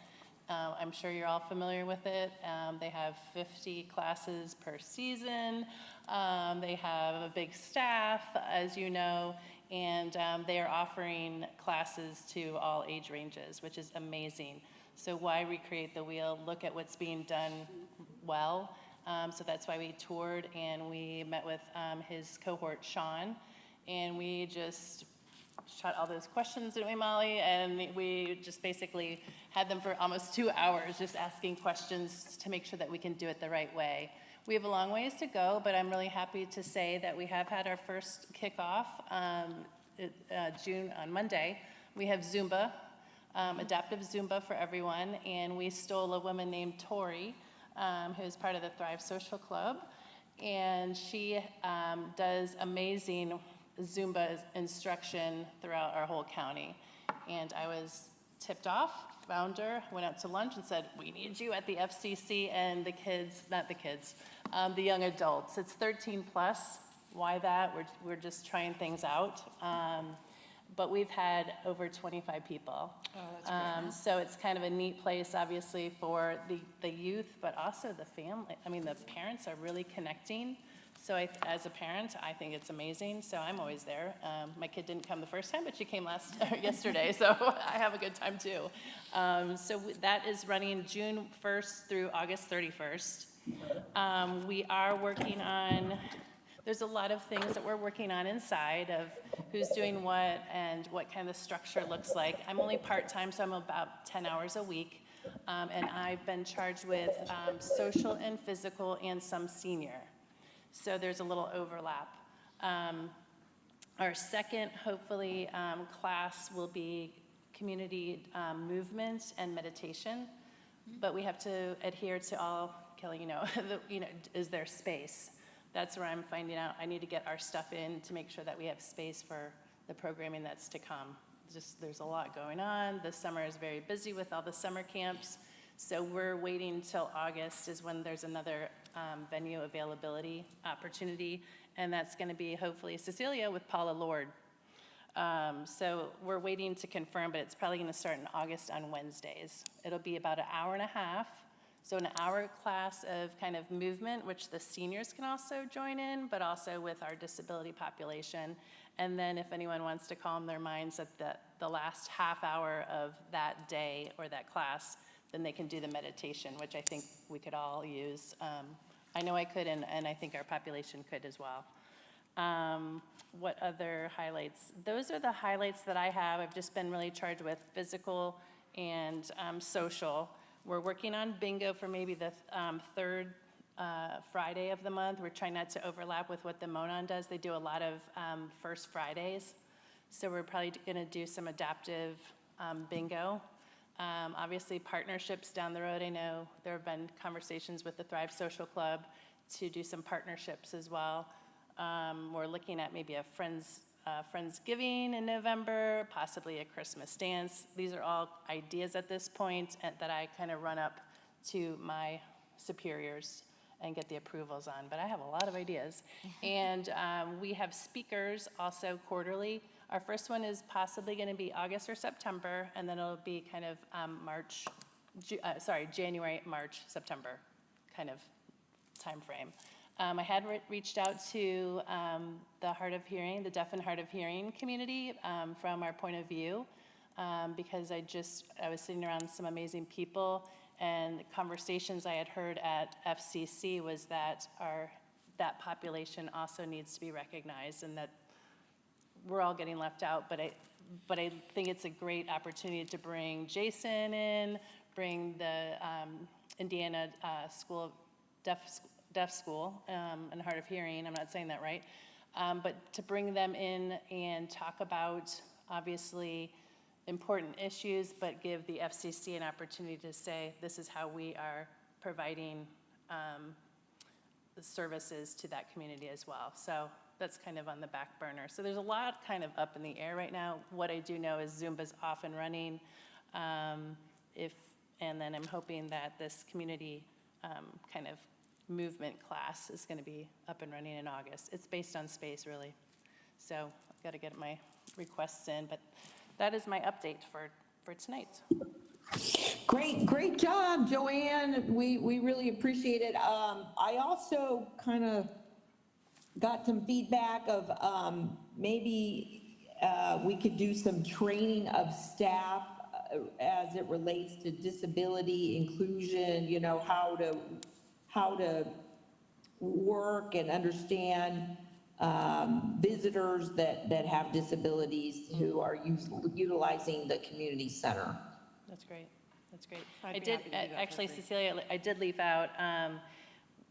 [SPEAKER 13] I'm sure you're all familiar with it. They have 50 classes per season. They have a big staff, as you know, and they are offering classes to all age ranges, which is amazing. So why recreate the wheel? Look at what's being done well. So that's why we toured and we met with his cohort, Sean, and we just shot all those questions, didn't we, Molly? And we just basically had them for almost 2 hours just asking questions to make sure that we can do it the right way. We have a long ways to go, but I'm really happy to say that we have had our first kickoff June on Monday. We have Zumba, adaptive Zumba for everyone, and we stole a woman named Tori, who is part of the Thrive Social Club, and she does amazing Zumba instruction throughout our whole county. And I was tipped off, found her, went out to lunch and said, we need you at the FCC, and the kids, not the kids, the young adults. It's 13 plus. Why that? We're just trying things out. But we've had over 25 people.
[SPEAKER 10] Oh, that's great.
[SPEAKER 13] So it's kind of a neat place, obviously, for the youth, but also the family. I mean, the parents are really connecting. So as a parent, I think it's amazing. So I'm always there. My kid didn't come the first time, but she came yesterday. So I have a good time too. So that is running June 1st through August 31st. We are working on, there's a lot of things that we're working on inside of who's doing what and what kind of structure looks like. I'm only part-time, so I'm about 10 hours a week. And I've been charged with social and physical and some senior. So there's a little overlap. Our second, hopefully, class will be community movement and meditation, but we have to adhere to all, Kelly, is there space? That's where I'm finding out I need to get our stuff in to make sure that we have space for the programming that's to come. There's a lot going on. The summer is very busy with all the summer camps. So we're waiting till August is when there's another venue availability opportunity, and that's going to be hopefully Cecilia with Paula Lord. So we're waiting to confirm, but it's probably going to start in August on Wednesdays. It'll be about an hour and a half. So an hour class of kind of movement, which the seniors can also join in, but also with our disability population. And then if anyone wants to calm their minds at the last half hour of that day or that class, then they can do the meditation, which I think we could all use. I know I could, and I think our population could as well. What other highlights? Those are the highlights that I have. I've just been really charged with physical and social. We're working on bingo for maybe the third Friday of the month. We're trying not to overlap with what the Monon does. They do a lot of First Fridays. So we're probably gonna do some adaptive bingo. Obviously, partnerships down the road. I know there have been conversations with the Thrive Social Club to do some partnerships as well. We're looking at maybe a Friendsgiving in November, possibly a Christmas dance. These are all ideas at this point that I kind of run up to my superiors and get the approvals on, but I have a lot of ideas. And we have speakers also quarterly. Our first one is possibly going to be August or September, and then it'll be kind of January, March, September kind of time frame. I had reached out to the Hard of Hearing, the Deaf and Hard of Hearing community from our point of view, because I was sitting around some amazing people, and the conversations I had heard at FCC was that that population also needs to be recognized, and that we're all getting left out, but I think it's a great opportunity to bring Jason in, bring the Indiana School of deaf school and hard of hearing, I'm not saying that right, but to bring them in and talk about, obviously, important issues, but give the FCC an opportunity to say, this is how we are providing the services to that community as well. So that's kind of on the back burner. So there's a lot kind of up in the air right now. What I do know is Zumba's off and running. And then I'm hoping that this community kind of movement class is gonna be up and running in August. It's based on space, really. So I've gotta get my requests in, but that is my update for tonight.
[SPEAKER 7] Great job, Joanne. We really appreciate it. I also kind of got some feedback of maybe we could do some training of staff as it relates to disability inclusion, you know, how to work and understand visitors that have disabilities who are utilizing the community center.
[SPEAKER 13] That's great. That's great.
[SPEAKER 10] I'd
[SPEAKER 13] I
[SPEAKER 10] be
[SPEAKER 13] did,
[SPEAKER 10] happy to do that for
[SPEAKER 13] actually,
[SPEAKER 10] free.
[SPEAKER 13] Cecilia, I did leave out,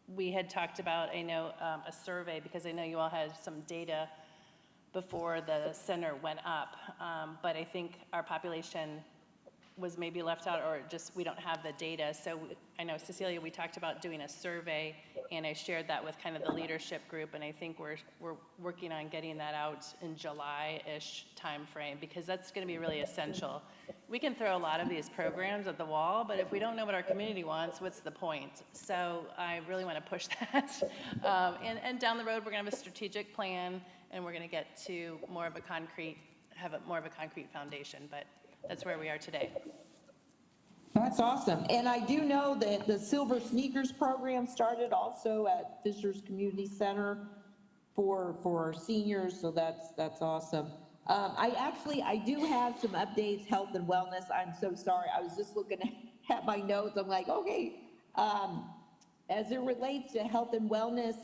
[SPEAKER 13] we had talked about, I know, a survey, because I know you all had some data before the center went up, but I think our population was maybe left out, or just, we don't have the data. So I know, Cecilia, we talked about doing a survey, and I shared that with kind of the leadership group, and I think we're working on getting that out in July-ish timeframe, because that's gonna be really essential. We can throw a lot of these programs at the wall, but if we don't know what our community wants, what's the point? So I really wanna push that. And down the road, we're gonna have a strategic plan, and we're gonna get to more of a concrete foundation, but that's where we are today.
[SPEAKER 7] That's awesome. And I do know that the Silver Sneakers program started also at Fishers Community Center for our seniors, so that's awesome. I do have some updates, health and wellness. I'm so sorry. I was just looking at my notes. I'm like, okay. As it relates to health and wellness,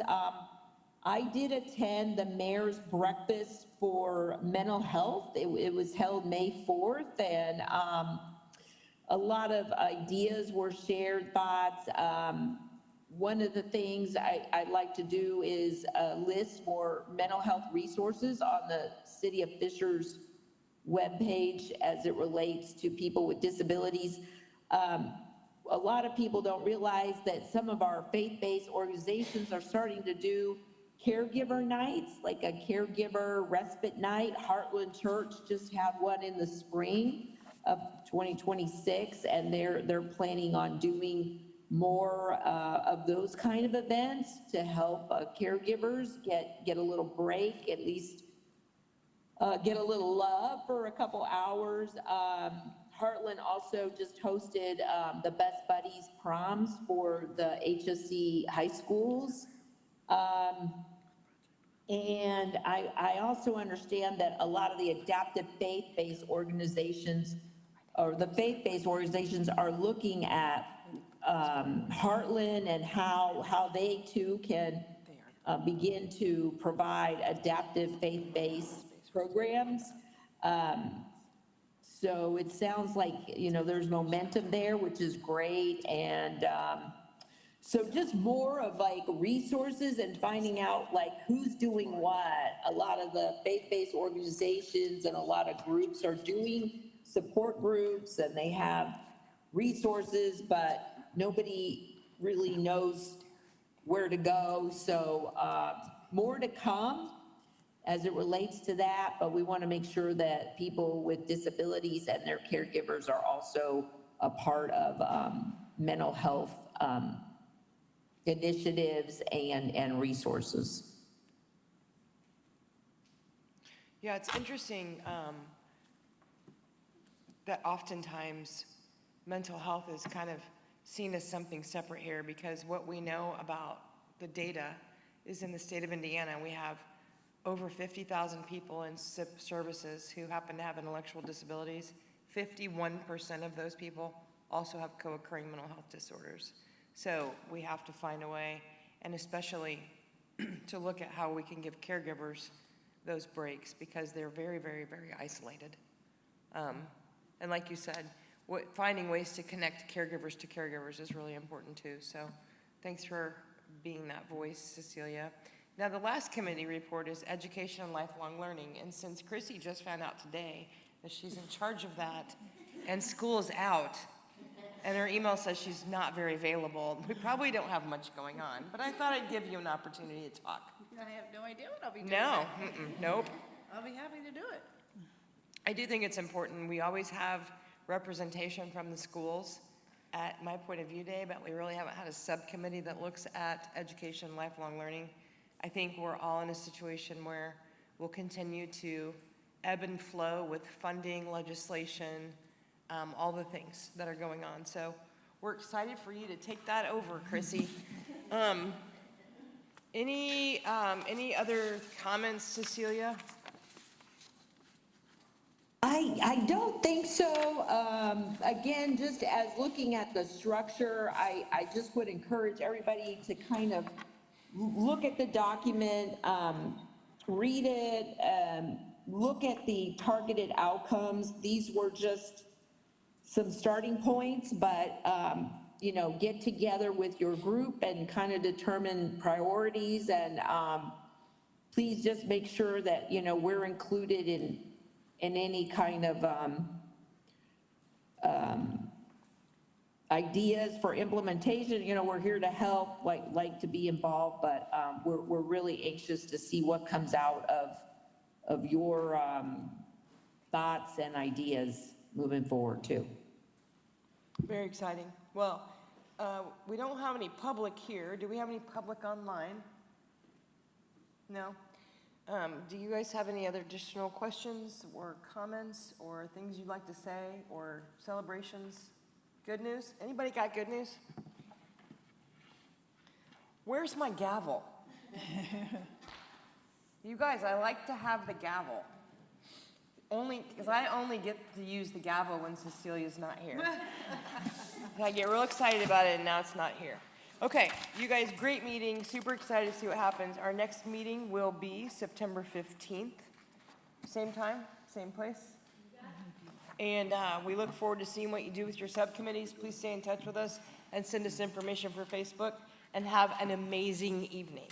[SPEAKER 7] I did attend the mayor's breakfast for mental health. It was held May 4th, and a lot of ideas were shared, thoughts. One of the things I'd like to do is list more mental health resources on the City of Fishers webpage as it relates to people with disabilities. A lot of people don't realize that some of our faith-based organizations are starting to do caregiver nights, like a caregiver respite night. Heartland Church just had one in the spring of 2026, and they're planning on doing more of those kind of events to help caregivers get a little break, at least get a little love for a couple hours. Heartland also just hosted the Best Buddies proms for the HSC high schools. And I also understand that a lot of the adaptive faith-based organizations, or the faith-based organizations, are looking at Heartland and how they too can begin to provide adaptive faith-based programs. So it sounds like, you know, there's momentum there, which is great. And so just more of like resources and finding out like who's doing what. A lot of the faith-based organizations and a lot of groups are doing support groups, and they have resources, but nobody really knows where to go. So more to come as it relates to that, but we want to make sure that people with disabilities and their caregivers are also a part of mental health initiatives and resources.
[SPEAKER 10] Yeah, it's interesting that oftentimes mental health is kind of seen as something separate here, because what we know about the data is in the state of Indiana, we have over 50,000 people in SIP services who happen to have intellectual disabilities. 51% of those people also have co-occurring mental health disorders. So we have to find a way, and especially to look at how we can give caregivers those breaks, because they're very, very, very isolated. And like you said, finding ways to connect caregivers to caregivers is really important too. So Thanks for being that voice, Cecilia. Now, the last committee report is education and lifelong learning, and since Chrissy just found out today that she's in charge of that, and school is out, and her email says she's not very available, we probably don't have much going on, but I thought I'd give you an opportunity to talk.
[SPEAKER 1] I have no idea what I'll be doing.
[SPEAKER 10] No, nope.
[SPEAKER 1] I'll be happy to do it.
[SPEAKER 10] I do think it's important. We always have representation from the schools at My Point of View Day, but we really haven't had a subcommittee that looks at education, lifelong learning. I think we're all in a situation where we'll continue to ebb and flow with funding, legislation, all the things that are going on. So we're excited for you to take that over, Chrissy. Any other comments, Cecilia?
[SPEAKER 7] I don't think so. Again, just as looking at the structure, I just would encourage everybody to kind of look at the document, read it, look at the targeted outcomes. These were just some starting points, but, you know, get together with your group and kind of determine priorities, and please just make sure that, you know, we're included in any kind of ideas for implementation. You know, we're here to help, like to be involved, but we're really anxious to see what comes out of your thoughts and ideas moving forward too.
[SPEAKER 10] Very exciting. Well, we don't have any public here. Do we have any public online? No? Do you guys have any other additional questions or comments or things you'd like to say or celebrations? Good news? Anybody got good news? Where's my gavel? You guys, I like to have the gavel. Because I only get to use the gavel when Cecilia's not here. I get real excited about it, and now it's not here. Okay, you guys, great meeting. Super excited to see what happens. Our next meeting will be September 15th. Same time, same place. And we look forward to seeing what you do with your subcommittees. Please stay in touch with us and send us information for Facebook. And have an amazing evening.